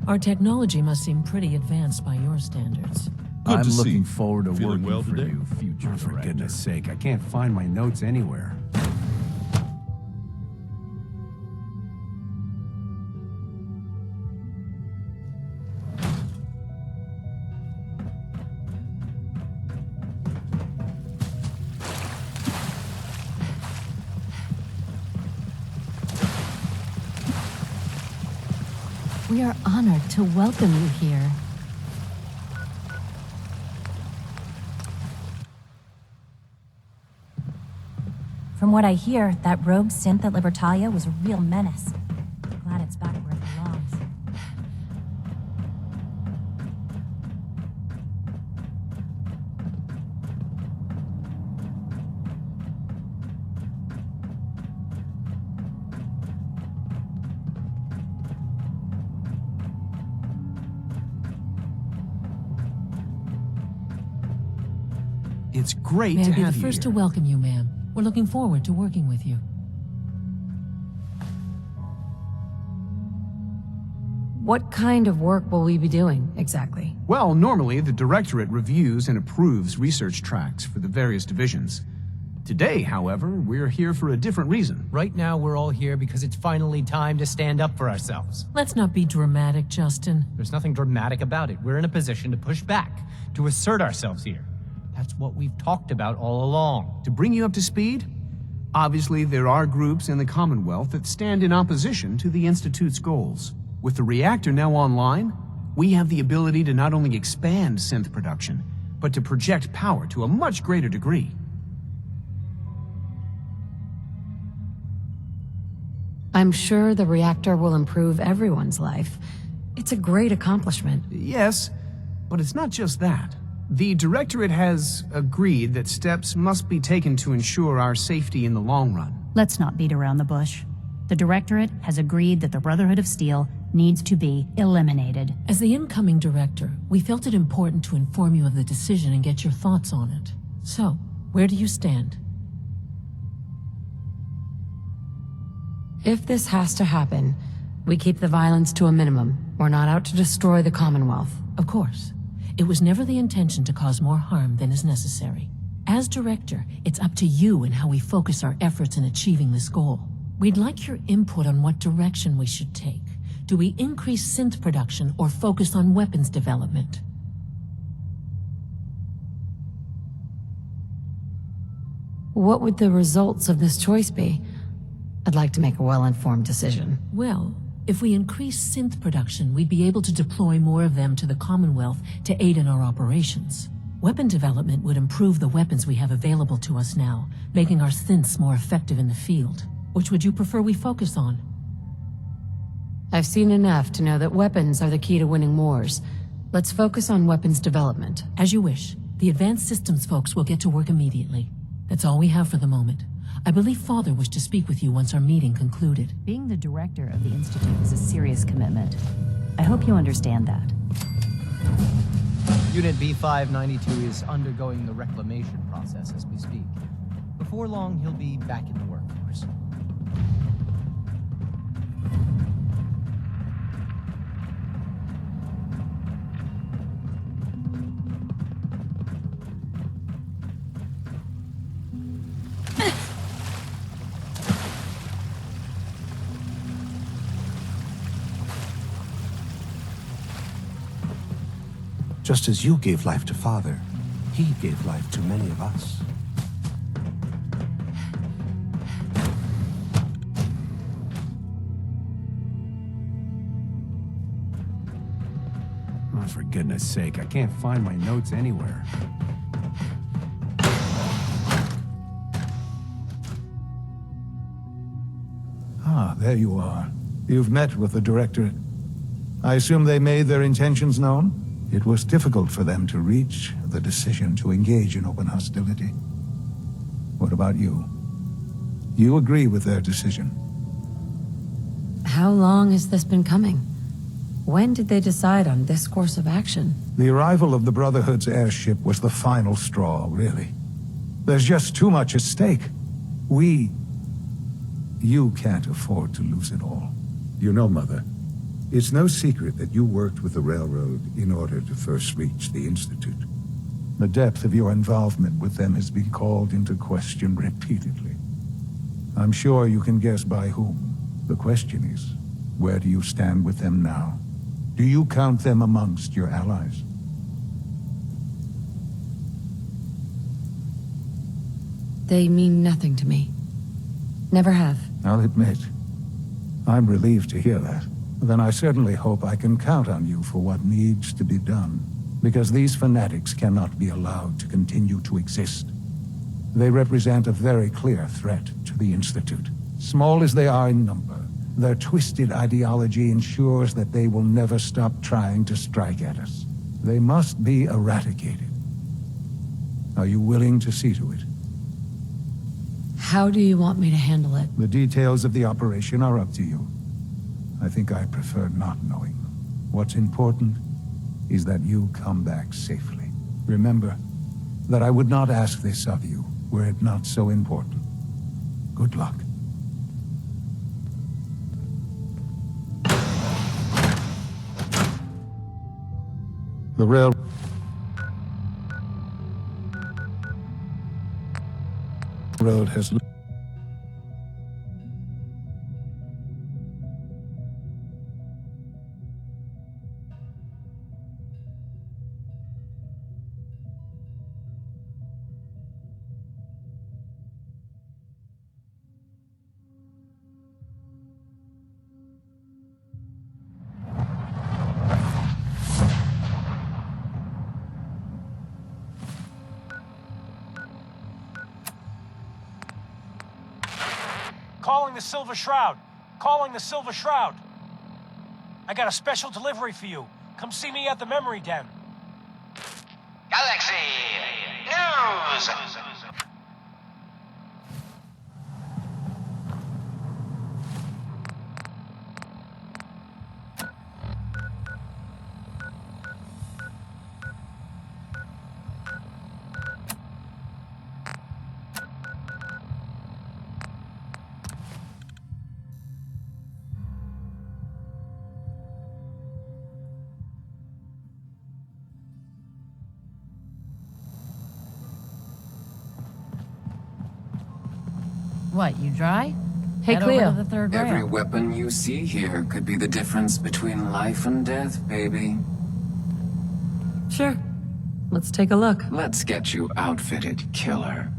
Our technology must seem pretty advanced by your standards. I'm looking forward to Feeling working well for today? you, future For director. goodness sake, I can't find my notes anywhere. We are honored to welcome you here. From what I hear, that rogue synth at Libertalia was a real menace. Glad it's back where it belongs. It's great May to I be the have you first here. to welcome you, ma'am. We're looking forward to working with you. What kind of work will we be doing, exactly? Well, normally the Directorate reviews and approves research tracks for the various divisions. Today, however, we're here for a different reason. Right now, we're all here because it's finally time to stand up for ourselves. Let's not be dramatic, Justin. There's nothing dramatic about it. We're in a position to push back, to assert ourselves here. That's what we've talked about all along. To bring you up to speed, obviously there are groups in the Commonwealth that stand in opposition to the Institute's goals. With the reactor now online, we have the ability to not only expand synth production, but to project power to a much greater degree. I'm sure the reactor will improve everyone's life. It's a great accomplishment. Yes, but it's not just that. The Directorate has agreed that steps must be taken to ensure our safety in the long run. Let's not beat around the bush. The Directorate has agreed that the Brotherhood of Steel needs to be eliminated. As the incoming director, we felt it important to inform you of the decision and get your thoughts on it. So, where do you stand? If this has to happen, we keep the violence to a minimum. We're not out to destroy the Commonwealth. Of course. It was never the intention to cause more harm than is necessary. As director, it's up to you and how we focus our efforts in achieving this goal. We'd like your input on what direction we should take. Do we increase synth production or focus on weapons development? What would the results of this choice be? I'd like to make a well-informed decision. Well, if we increase synth production, we'd be able to deploy more of them to the Commonwealth to aid in our operations. Weapon development would improve the weapons we have available to us now, making our synths more effective in the field. Which would you prefer we focus on? I've seen enough to know that weapons are the key to winning wars. Let's focus on weapons development. As you wish. The advanced systems folks will get to work immediately. That's all we have for the moment. I believe Father wished to speak with you once our meeting concluded. Being the director of the Institute is a serious commitment. I hope you understand that. Unit B592 is undergoing the reclamation process as we speak. Before long, he'll be back in the workforce. Just as you gave life to Father, he gave life to many of us. Oh, for goodness sake, I can't find my notes anywhere. Ah, there you are. You've met with the Directorate. I assume they made their intentions known? It was difficult for them to reach the decision to engage in open hostility. What about you? You agree with their decision? How long has this been coming? When did they decide on this course of action? The arrival of the Brotherhood's airship was the final straw, really. There's just too much at stake. You can't afford to lose it all. You know, Mother, it's no secret that you worked with the Railroad in order to first reach the Institute. The depth of your involvement with them has been called into question repeatedly. I'm sure you can guess by whom. The question is, where do you stand with them now? Do you count them amongst your allies? They mean nothing to me. Never have. I'll admit, I'm relieved to hear that. Then I certainly hope I can count on you for what needs to be done. Because these fanatics cannot be allowed to continue to exist. They represent a very clear threat to the Institute. Small as they are in number, their twisted ideology ensures that they will never stop trying to strike at us. They must be eradicated. Are you willing to see to it? How do you want me to handle it? The details of the operation are up to you. I think I prefer not knowing them. What's important is that you come back safely. Remember that I would not ask this of you were it not so important. Good luck. The railroad has Calling the Silver Shroud! Calling the Silver Shroud! I got a special delivery for you. Come see me at the memory den. Galaxy News! What, you dry? Hey, Head over Cleo. to the third Every rail. weapon you see here could be the difference between life and death, baby. Sure. Let's take a look. Let's get you outfitted, killer.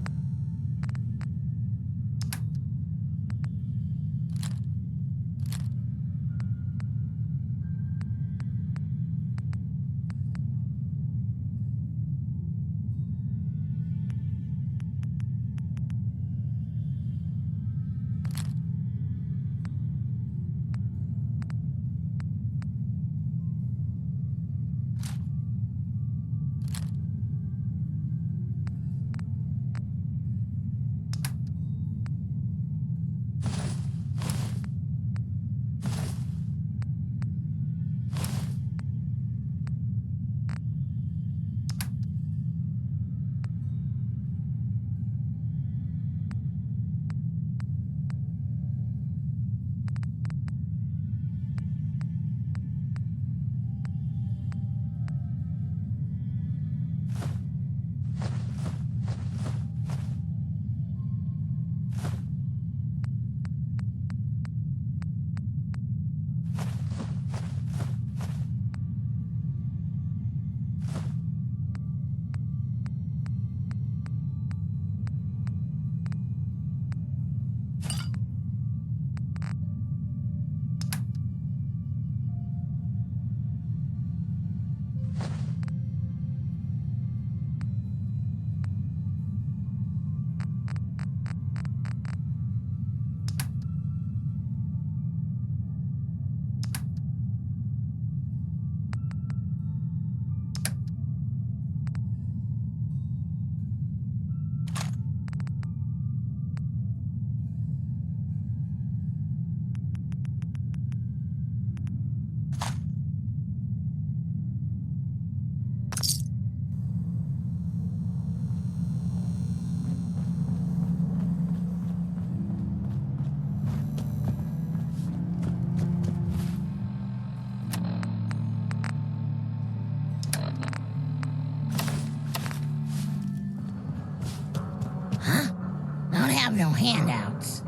Don't have no handouts.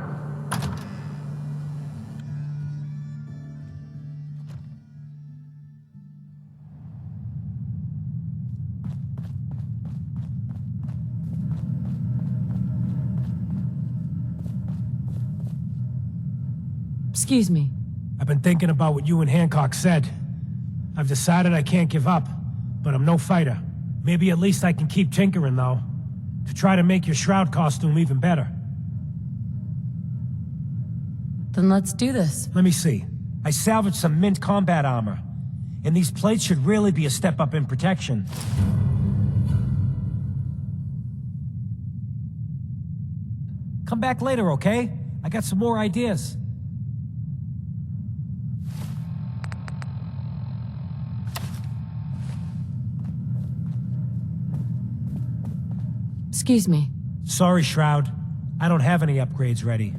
Excuse me. I've been thinking about what you and Hancock said. I've decided I can't give up, but I'm no fighter. Maybe at least I can keep tinkering, though, to try to make your Shroud costume even better. Then let's do this. Let me see. I salvaged some mint combat armor, and these plates should really be a step up in protection. Come back later, okay? I got some more ideas. Excuse me. Sorry, Shroud. I don't have any upgrades ready.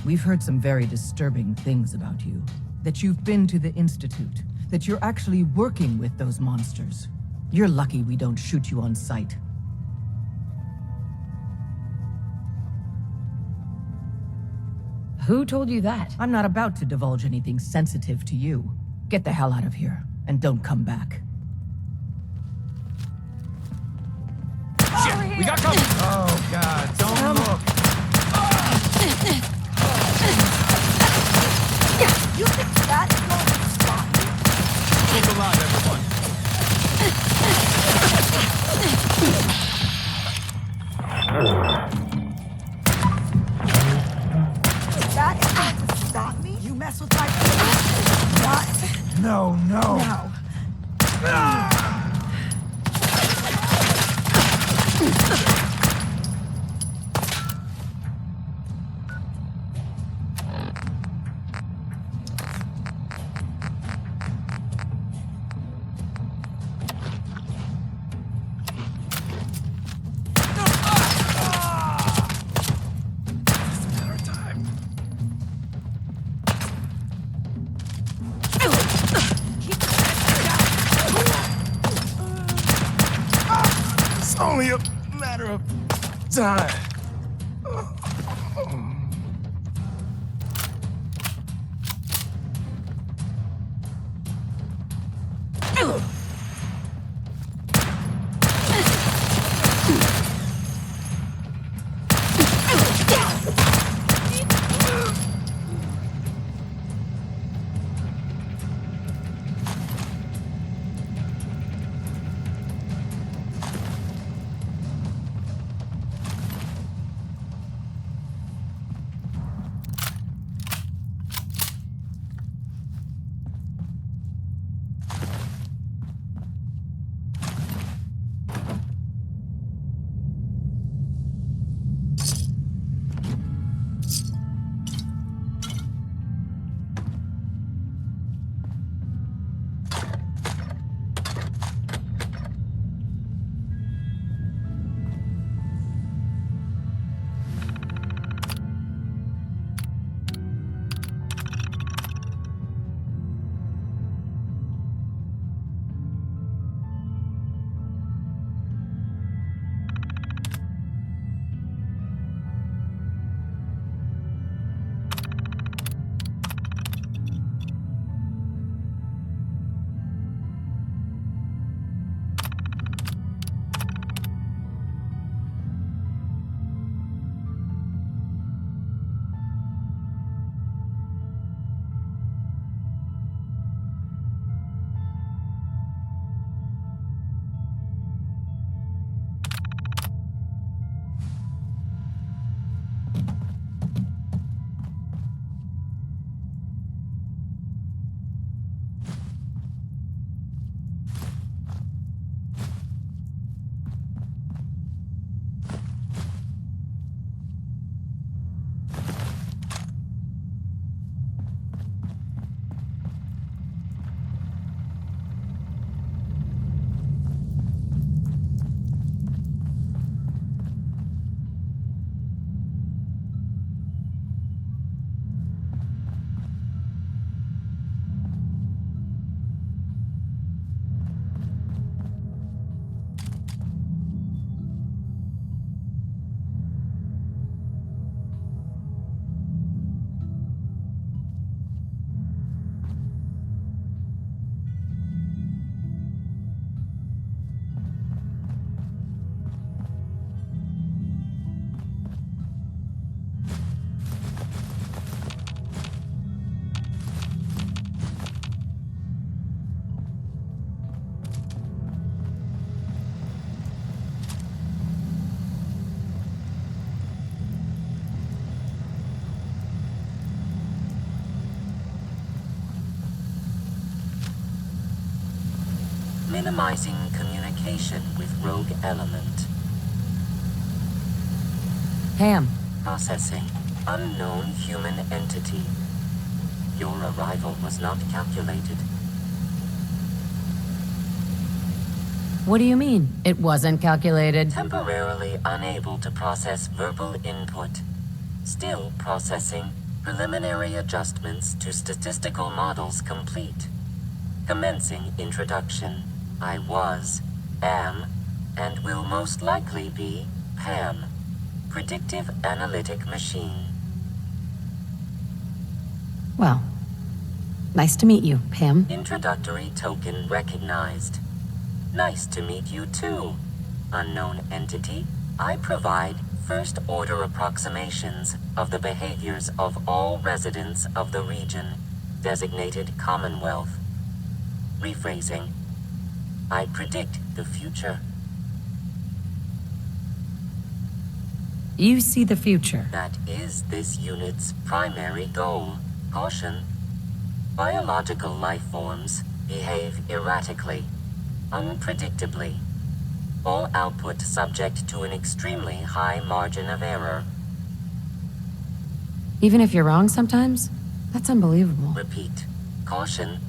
We've heard some very disturbing things about you. That you've been to the Institute. That you're actually working with those monsters. You're lucky we don't shoot you on sight. Who told you that? I'm not about to divulge anything sensitive to you. Get the hell out of here, and don't come back. Shit! We got company! Oh, God, don't look! You think that is going to stop me? Keep alive, everyone. That is going to stop me? You mess with my What? No, no. No. It's only a matter of time. Minimizing communication with rogue element. Ham. Processing. Unknown human entity. Your arrival was not calculated. What do you mean, it wasn't calculated? Temporarily unable to process verbal input. Still processing. Preliminary adjustments to statistical models complete. Commencing introduction. I was, am, and will most likely be PAM. Predictive Analytic Machine. Well, nice to meet you, Pam. Introductory token recognized. Nice to meet you too, unknown entity. I provide first-order approximations of the behaviors of all residents of the region, designated Commonwealth. Rephrasing. I predict the future. You see the future. That is this unit's primary goal. Caution. Biological life forms behave erratically, unpredictably. All output subject to an extremely high margin of error. Even if you're wrong sometimes? That's unbelievable. Repeat. Caution.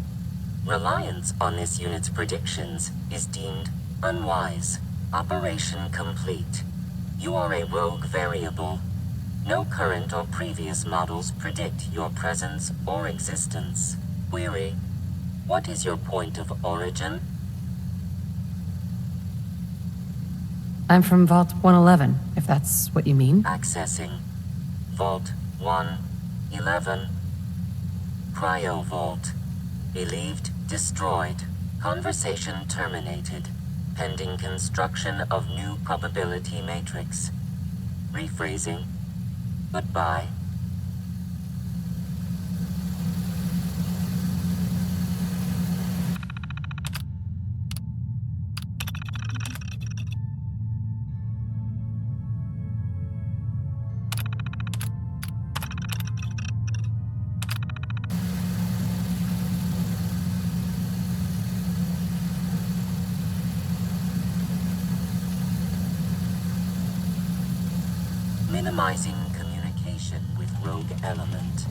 Reliance on this unit's predictions is deemed unwise. Operation complete. You are a rogue variable. No current or previous models predict your presence or existence. Query. What is your point of origin? I'm from Vault 111, if that's what you mean. Accessing. Vault 111. Cryo Vault. Believed destroyed. Conversation terminated. Pending construction of new probability matrix. Rephrasing. Goodbye. Minimizing communication with rogue element.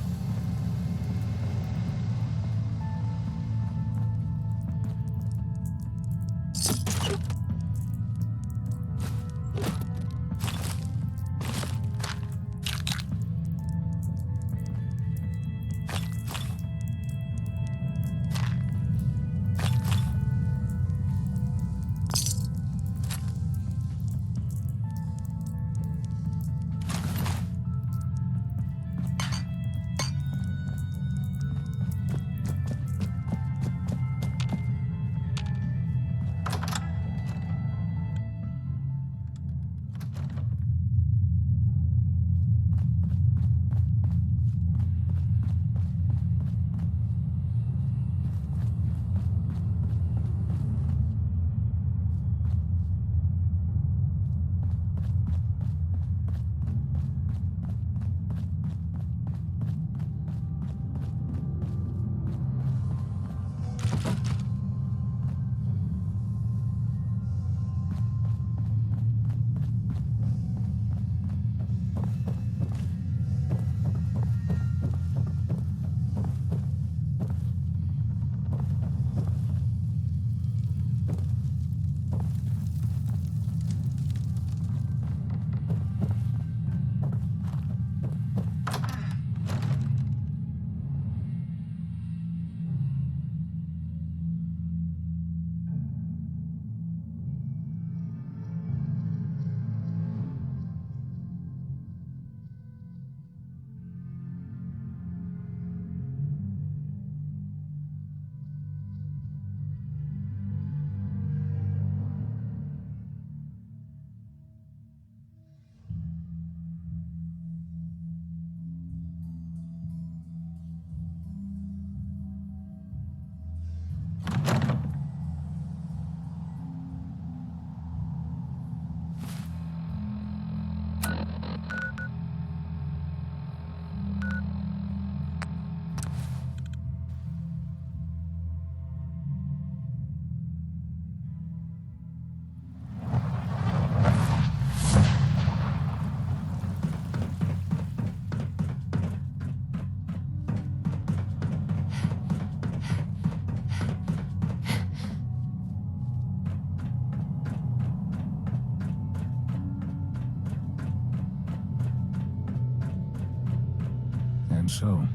so.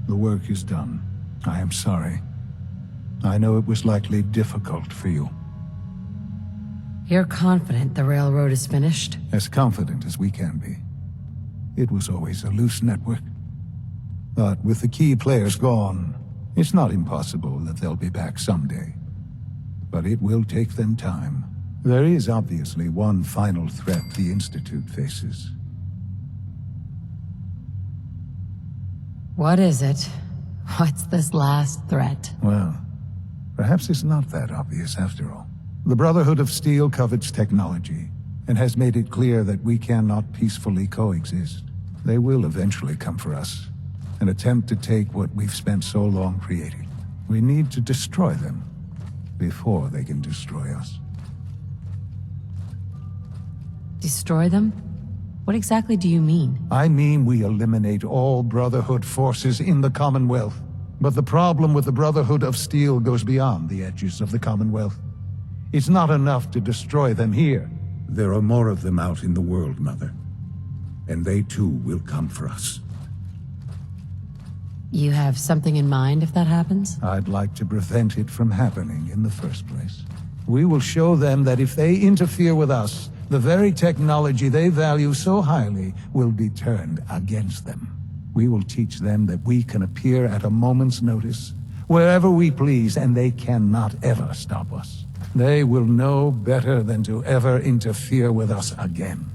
The work is done. I am sorry. I know it was likely difficult for you. You're confident the railroad is finished? As confident as we can be. It was always a loose network. But with the key players gone, it's not impossible that they'll be back someday. But it will take them time. There is obviously one final threat the Institute faces. What is it? What's this last threat? Well, perhaps it's not that obvious after all. The Brotherhood of Steel covets technology, and has made it clear that we cannot peacefully coexist. They will eventually come for us, and attempt to take what we've spent so long creating. We need to destroy them, before they can destroy us. Destroy them? What exactly do you mean? I mean we eliminate all Brotherhood forces in the Commonwealth. But the problem with the Brotherhood of Steel goes beyond the edges of the Commonwealth. It's not enough to destroy them here. There are more of them out in the world, Mother. And they too will come for us. You have something in mind if that happens? I'd like to prevent it from happening in the first place. We will show them that if they interfere with us, the very technology they value so highly will be turned against them. We will teach them that we can appear at a moment's notice, wherever we please, and they cannot ever stop us. They will know better than to ever interfere with us again.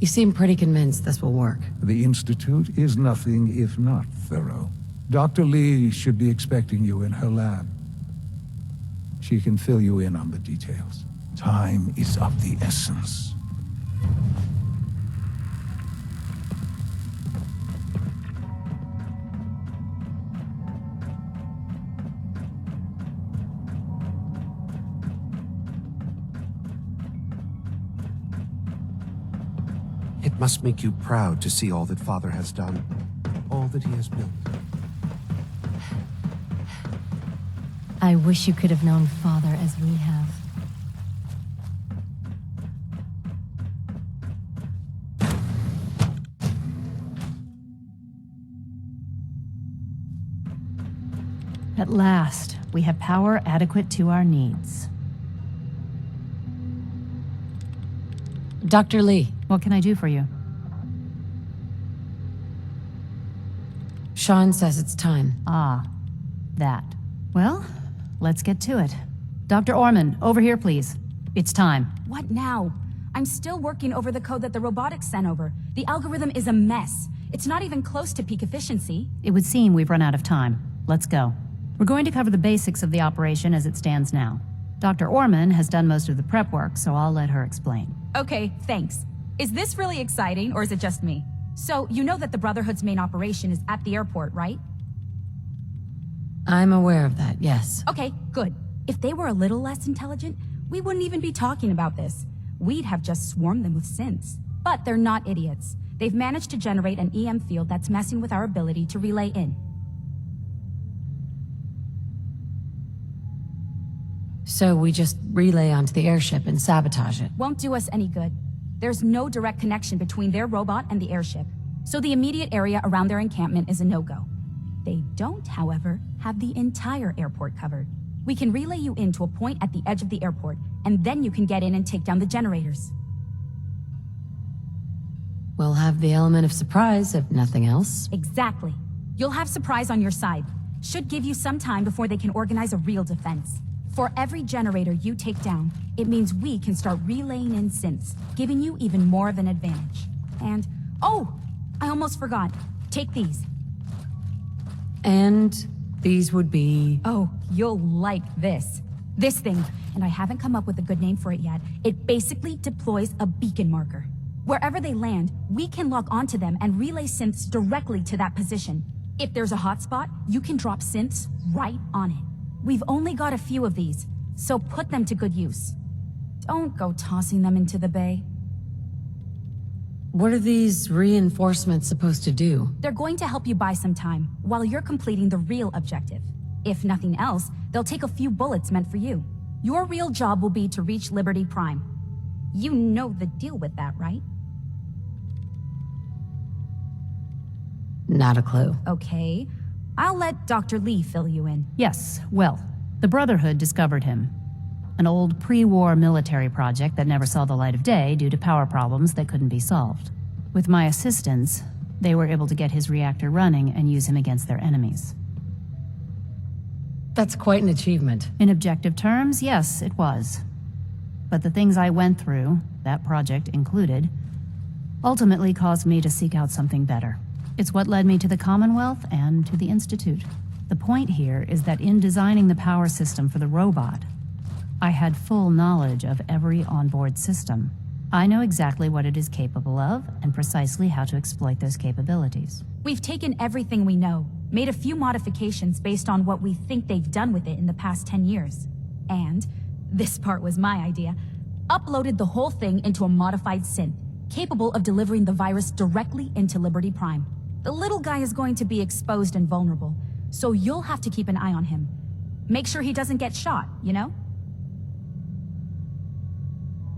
You seem pretty convinced this will work. The Institute is nothing if not thorough. Dr. Lee should be expecting you in her lab. She can fill you in on the details. Time is of the essence. It must make you proud to see all that Father has done, all that he has built. I wish you could have known Father as we have. At last, we have power adequate to our needs. Dr. Lee. What can I do for you? Sean says it's time. Ah, that. Well, let's get to it. Dr. Orman, over here, please. It's time. What now? I'm still working over the code that the robotics sent over. The algorithm is a mess. It's not even close to peak efficiency. It would seem we've run out of time. Let's go. We're going to cover the basics of the operation as it stands now. Dr. Orman has done most of the prep work, so I'll let her explain. Okay, thanks. Is this really exciting, or is it just me? So, you know that the Brotherhood's main operation is at the airport, right? I'm aware of that, yes. Okay, good. If they were a little less intelligent, we wouldn't even be talking about this. We'd have just swarmed them with synths. But they're not idiots. They've managed to generate an EM field that's messing with our ability to relay in. So we just relay onto the airship and sabotage it. Won't do us any good. There's no direct connection between their robot and the airship, so the immediate area around their encampment is a no-go. They don't, however, have the entire airport covered. We can relay you into a point at the edge of the airport, and then you can get in and take down the generators. We'll have the element of surprise, if nothing else. Exactly. You'll have surprise on your side. Should give you some time before they can organize a real defense. For every generator you take down, it means we can start relaying in synths, giving you even more of an advantage. And, oh, I almost forgot. Take these. And these would be... Oh, you'll like this. This thing, and I haven't come up with a good name for it yet, it basically deploys a beacon marker. Wherever they land, we can log onto them and relay synths directly to that position. If there's a hotspot, you can drop synths right on it. We've only got a few of these, so put them to good use. Don't go tossing them into the bay. What are these reinforcements supposed to do? They're going to help you buy some time, while you're completing the real objective. If nothing else, they'll take a few bullets meant for you. Your real job will be to reach Liberty Prime. You know the deal with that, right? Not a clue. Okay. I'll let Dr. Lee fill you in. Yes, well, the Brotherhood discovered him. An old pre-war military project that never saw the light of day due to power problems that couldn't be solved. With my assistance, they were able to get his reactor running and use him against their enemies. That's quite an achievement. In objective terms, yes, it was. But the things I went through, that project included, ultimately caused me to seek out something better. It's what led me to the Commonwealth and to the Institute. The point here is that in designing the power system for the robot, I had full knowledge of every onboard system. I know exactly what it is capable of and precisely how to exploit those capabilities. We've taken everything we know, made a few modifications based on what we think they've done with it in the past 10 years. And, this part was my idea, uploaded the whole thing into a modified synth, capable of delivering the virus directly into Liberty Prime. The little guy is going to be exposed and vulnerable, so you'll have to keep an eye on him. Make sure he doesn't get shot, you know?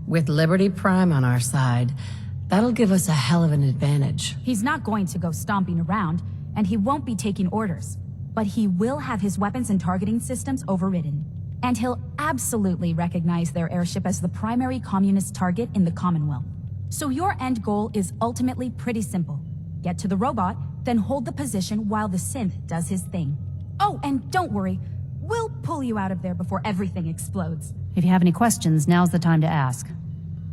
With Liberty Prime on our side, that'll give us a hell of an advantage. He's not going to go stomping around, and he won't be taking orders. But he will have his weapons and targeting systems overridden. And he'll absolutely recognize their airship as the primary communist target in the Commonwealth. So your end goal is ultimately pretty simple. Get to the robot, then hold the position while the synth does his thing. Oh, and don't worry, we'll pull you out of there before everything explodes. If you have any questions, now's the time to ask.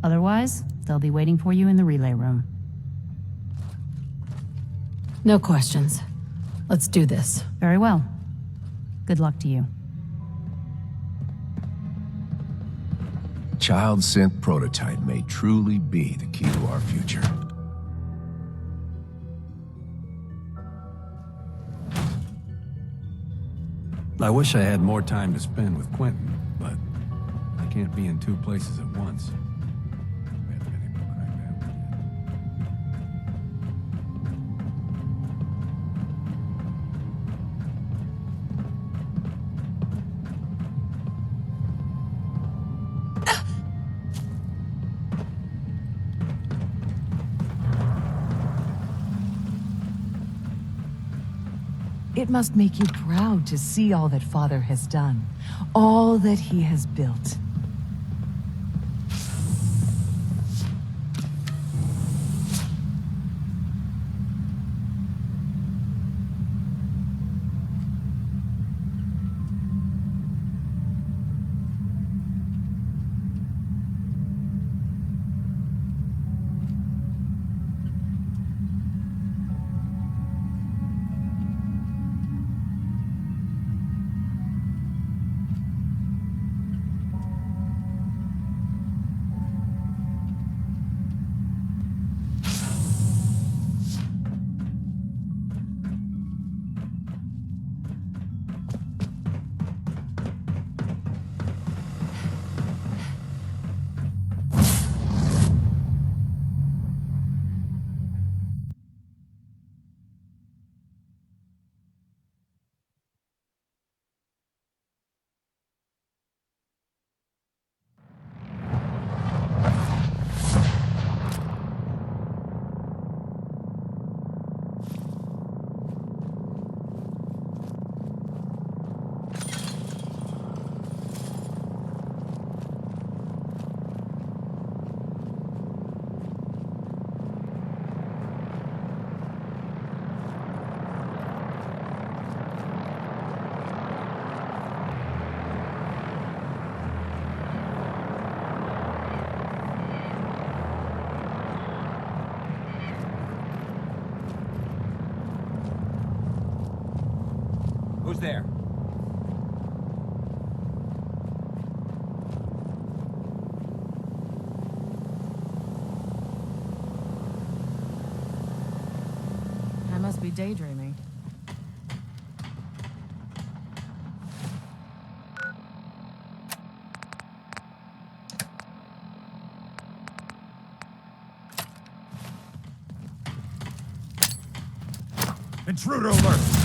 Otherwise, they'll be waiting for you in the relay room. No questions. Let's do this. Very well. Good luck to you. Child synth prototype may truly be the key to our future. I wish I had more time to spend with Quentin, but I can't be in two places at once. It must make you proud to see all that Father has done, all that he has built. Who's there? I must be daydreaming. Intruder alert!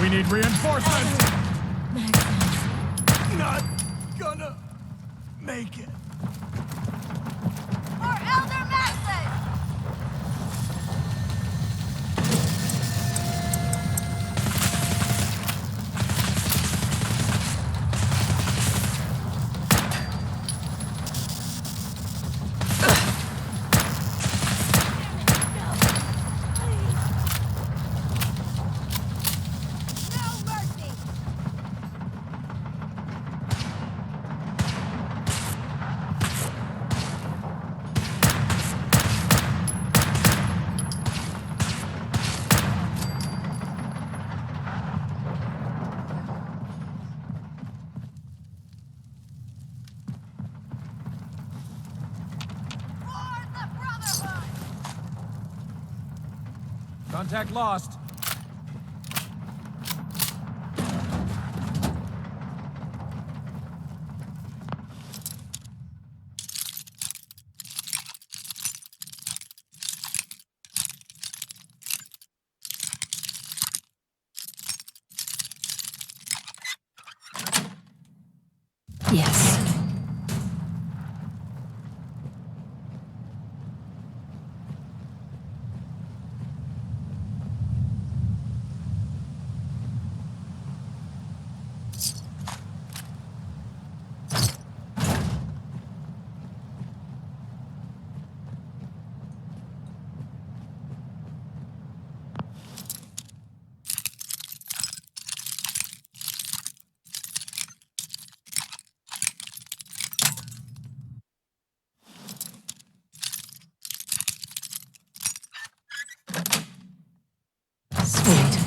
We need reinforcements! Not gonna make it. For Elder Maxon! Contact lost. Yes. Sweet.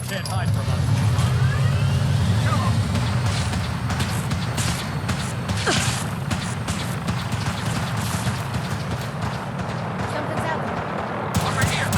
Can't hide from us. Something's out there. Over here!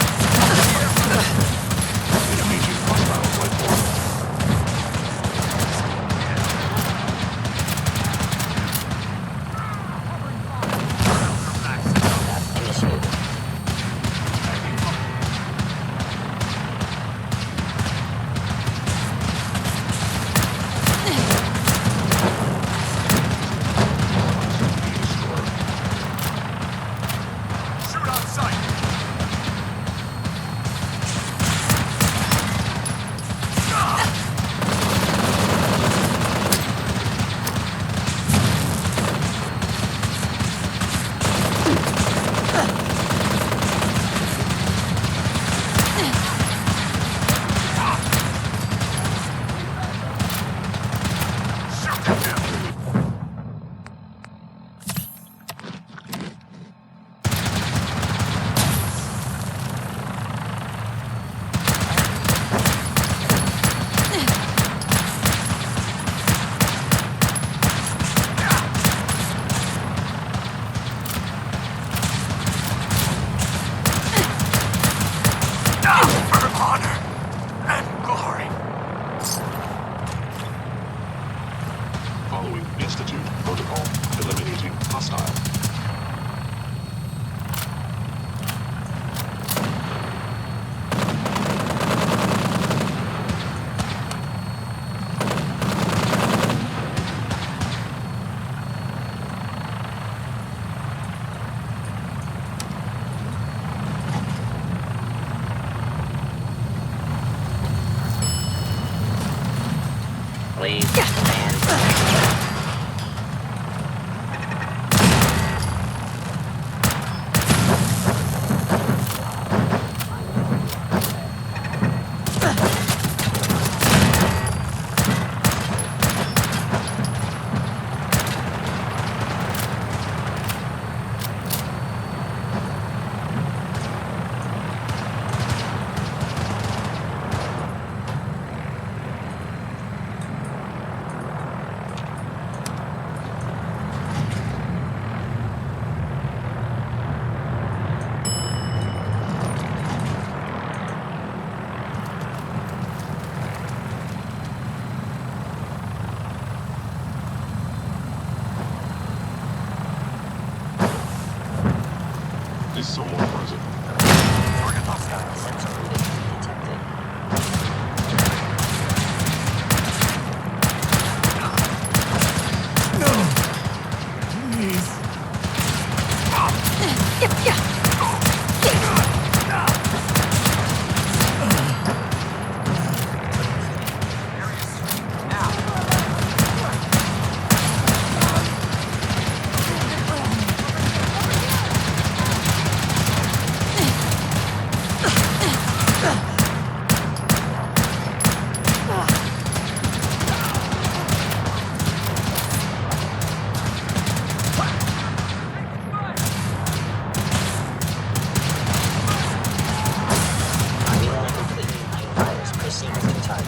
Please stand back. Proceeding to target.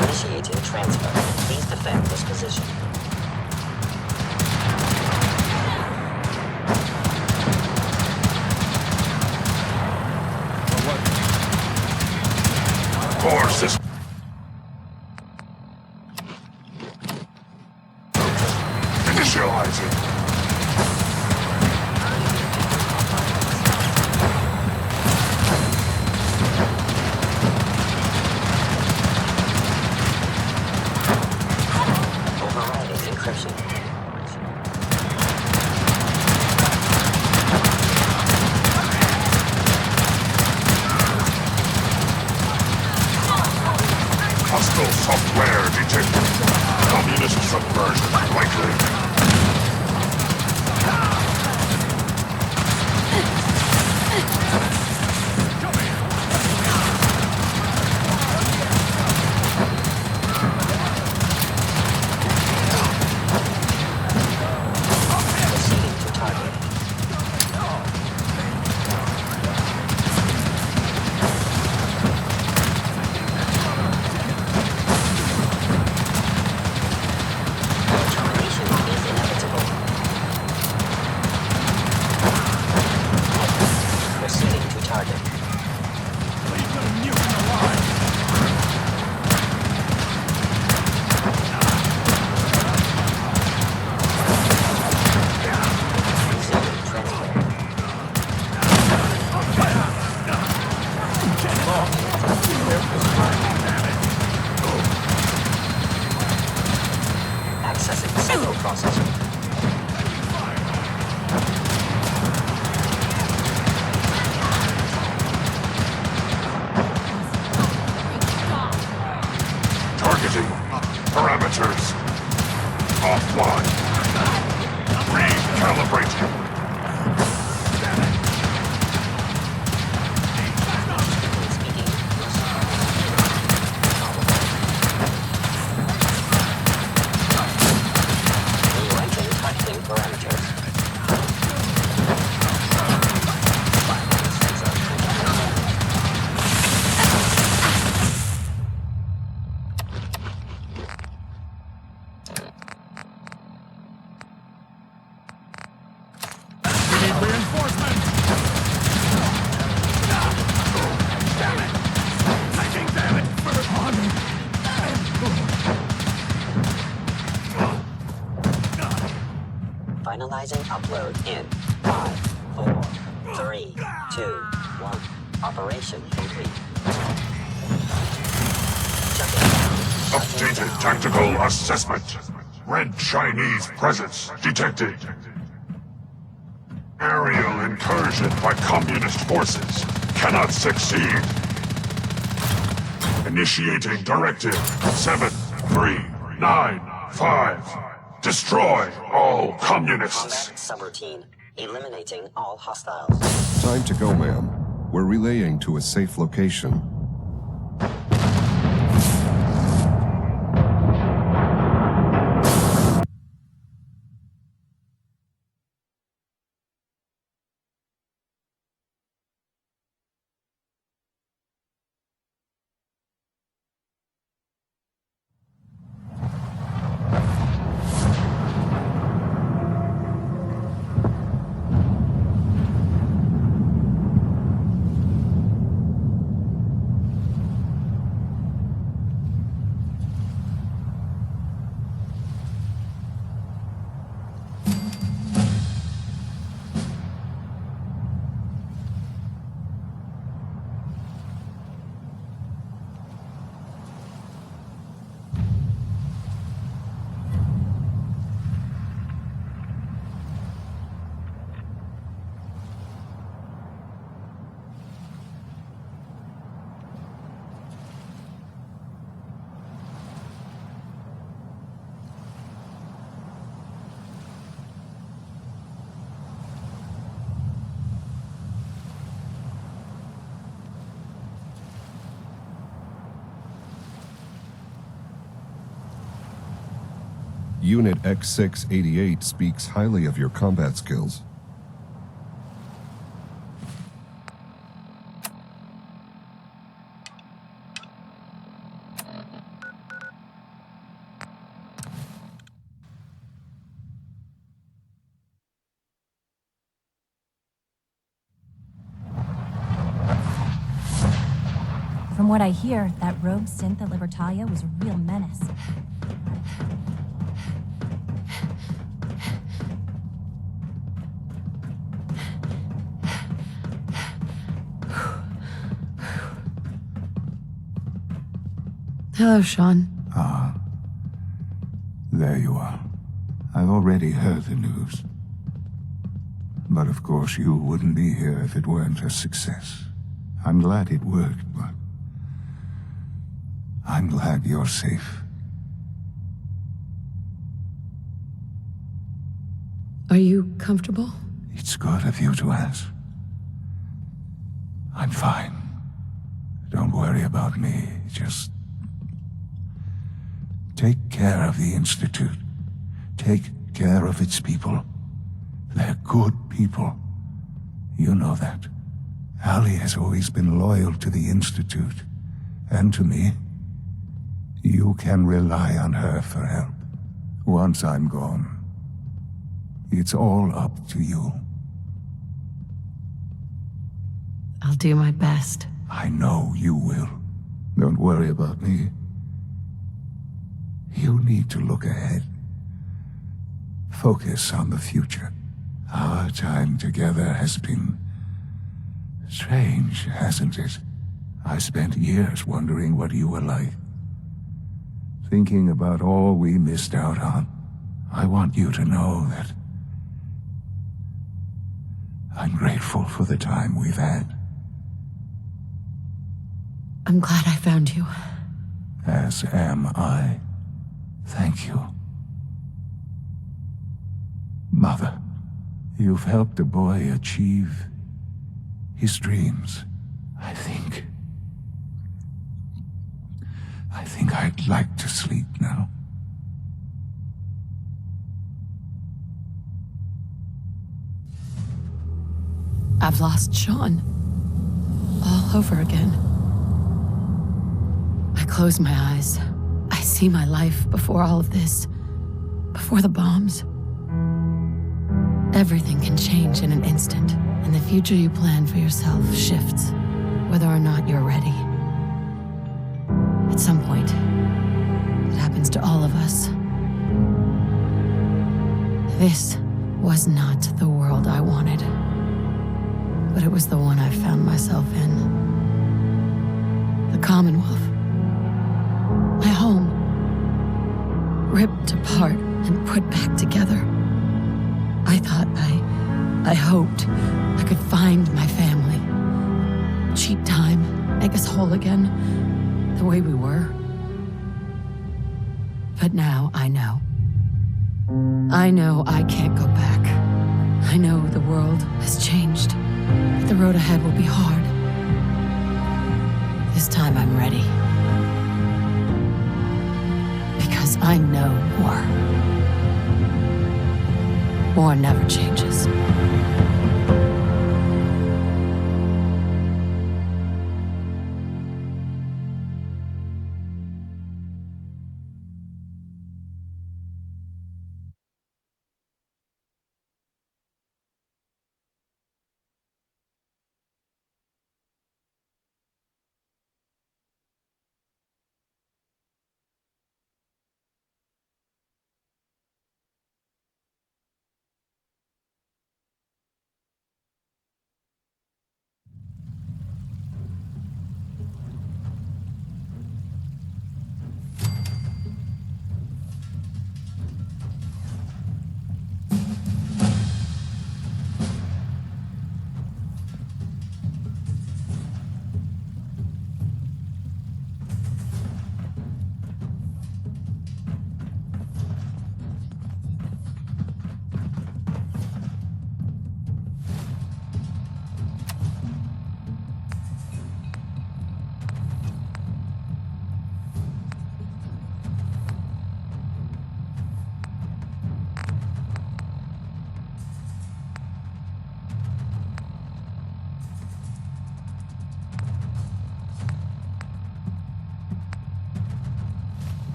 Initiating transfer. Please defend this position. Core system. Initializing. Overriding encryption. Hostile software detected. Communist subversion likely. Proceeding to target. Termination is inevitable. Proceeding to target. Resuming transfer. Accessing central processor. Targeting. Parameters. Offline. Recalibrating. Rewriting targeting parameters. We need reinforcements! Damn it! Taking damage for the Finalizing upload in 5, 4, 3, 2, 1. Operation complete. Shutting down. Updated tactical assessment. Red Chinese presence detected. Aerial incursion by communist forces cannot succeed. Initiating directive 7395. Destroy all communists. Combat subroutine. Eliminating all hostiles. Time to go, ma'am. We're relaying to a safe location. Unit X688 speaks highly of your combat skills. From what I hear, that rogue synth at Libertalia was a real menace. Hello, Sean. Ah. There you are. I've already heard the news. But of course you wouldn't be here if it weren't a success. I'm glad it worked, but I'm glad you're safe. Are you comfortable? It's good of you to ask. I'm fine. Don't worry about me. Just take care of the Institute. Take care of its people. They're good people. You know that. Allie has always been loyal to the Institute. And to me. You can rely on her for help. Once I'm gone, it's all up to you. I'll do my best. I know you will. Don't worry about me. You need to look ahead. Focus on the future. Our time together has been strange, hasn't it? I spent years wondering what you were like. Thinking about all we missed out on. I want you to know that I'm grateful for the time we've had. I'm glad I found you. As am I. Thank you. Mother, you've helped a boy achieve his dreams. I think I'd like to sleep now. I've lost Sean. All over again. I close my eyes. I see my life before all of this. Before the bombs. Everything can change in an instant, and the future you plan for yourself shifts, whether or not you're ready. At some point, it happens to all of us. This was not the world I wanted, but it was the one I found myself in. The Commonwealth. My home. Ripped apart and put back together. I thought I hoped I could find my family. Cheat time, make us whole again, the way we were. But now I know. I know I can't go back. I know the world has changed, but the road ahead will be hard. This time I'm ready. Because I know more. War never changes.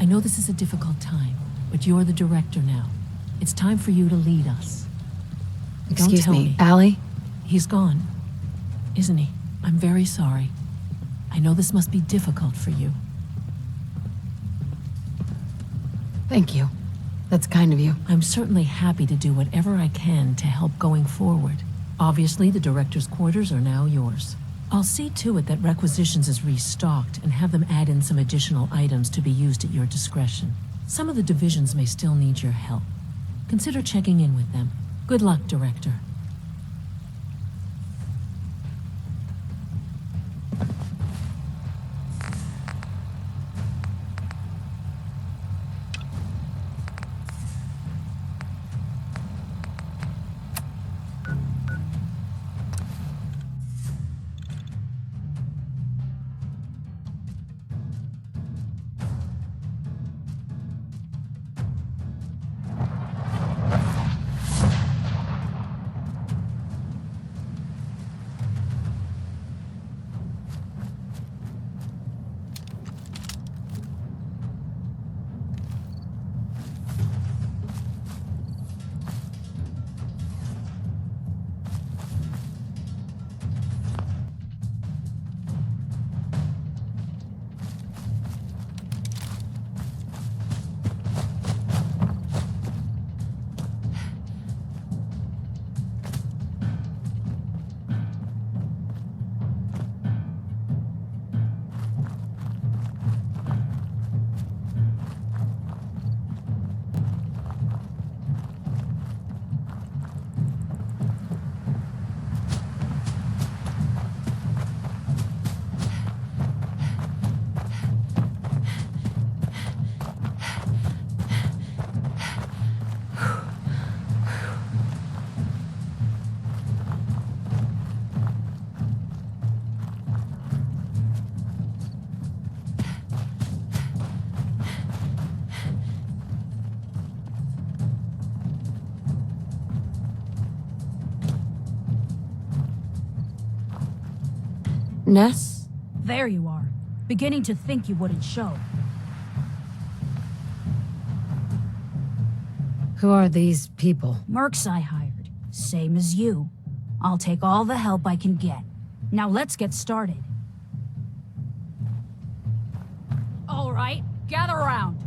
I know this is a difficult time, but you're the director now. It's time for you to lead us. Excuse Don't tell me, Allie? He's gone, isn't he? I'm very sorry. I know this must be difficult for you. Thank you. That's kind of you. I'm certainly happy to do whatever I can to help going forward. Obviously, the director's quarters are now yours. I'll see to it that Requisitions is restocked and have them add in some additional items to be used at your discretion. Some of the divisions may still need your help. Consider checking in with them. Good luck, Director. Ness? There you are. Beginning to think you wouldn't show. Who are these people? Mercs I hired. Same as you. I'll take all the help I can get. Now let's get started. All right, gather around.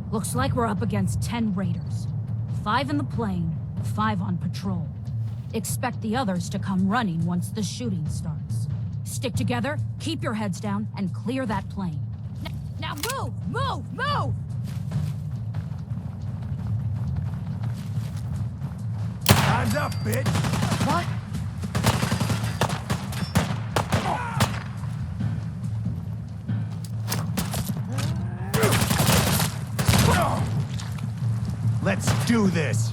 Looks like we're up against 10 raiders. 5 in the plane, 5 on patrol. Expect the others to come running once the shooting starts. Stick together, keep your heads down, and clear that plane. Now move! Move! Move! Time's up, bitch! What? Let's do this!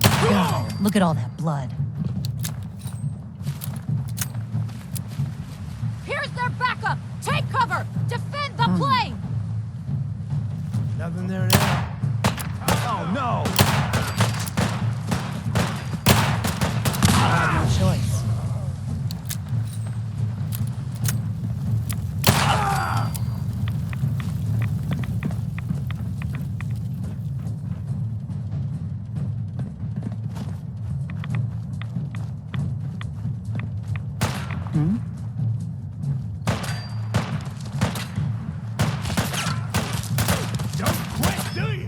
God, look at all that blood. Here's their backup! Take cover! Defend the plane! Nothing there now. Oh, no! I have no choice. Don't quit, do you?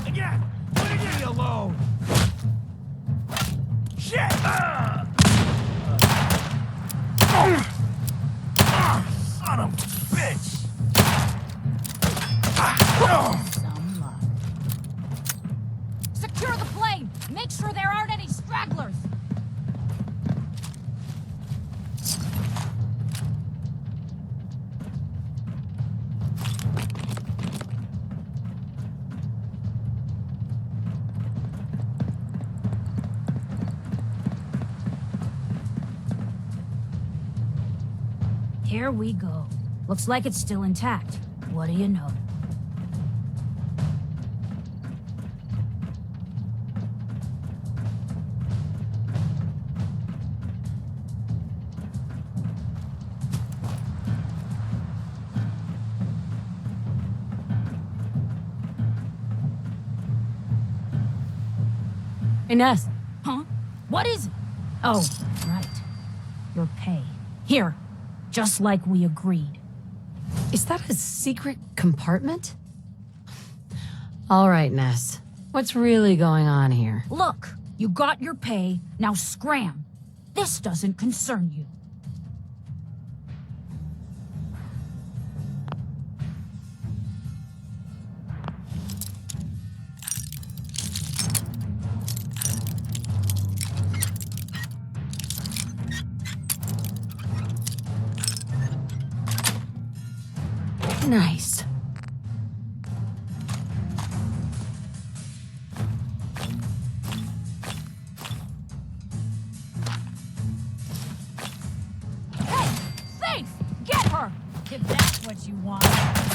Again! Leave me alone! Shit! Son of a bitch! Some luck. Secure the plane! Make sure there aren't any stragglers! Here we go. Looks like it's still intact. What do you know? Inez. Huh? What is it? Oh, right. Your pay. Here. Just like we agreed. Is that a secret compartment? All right, Ness. What's really going on here? Look, you got your pay, now scram. This doesn't concern you. Nice. Hey! Safe! Get her! If that's what you want.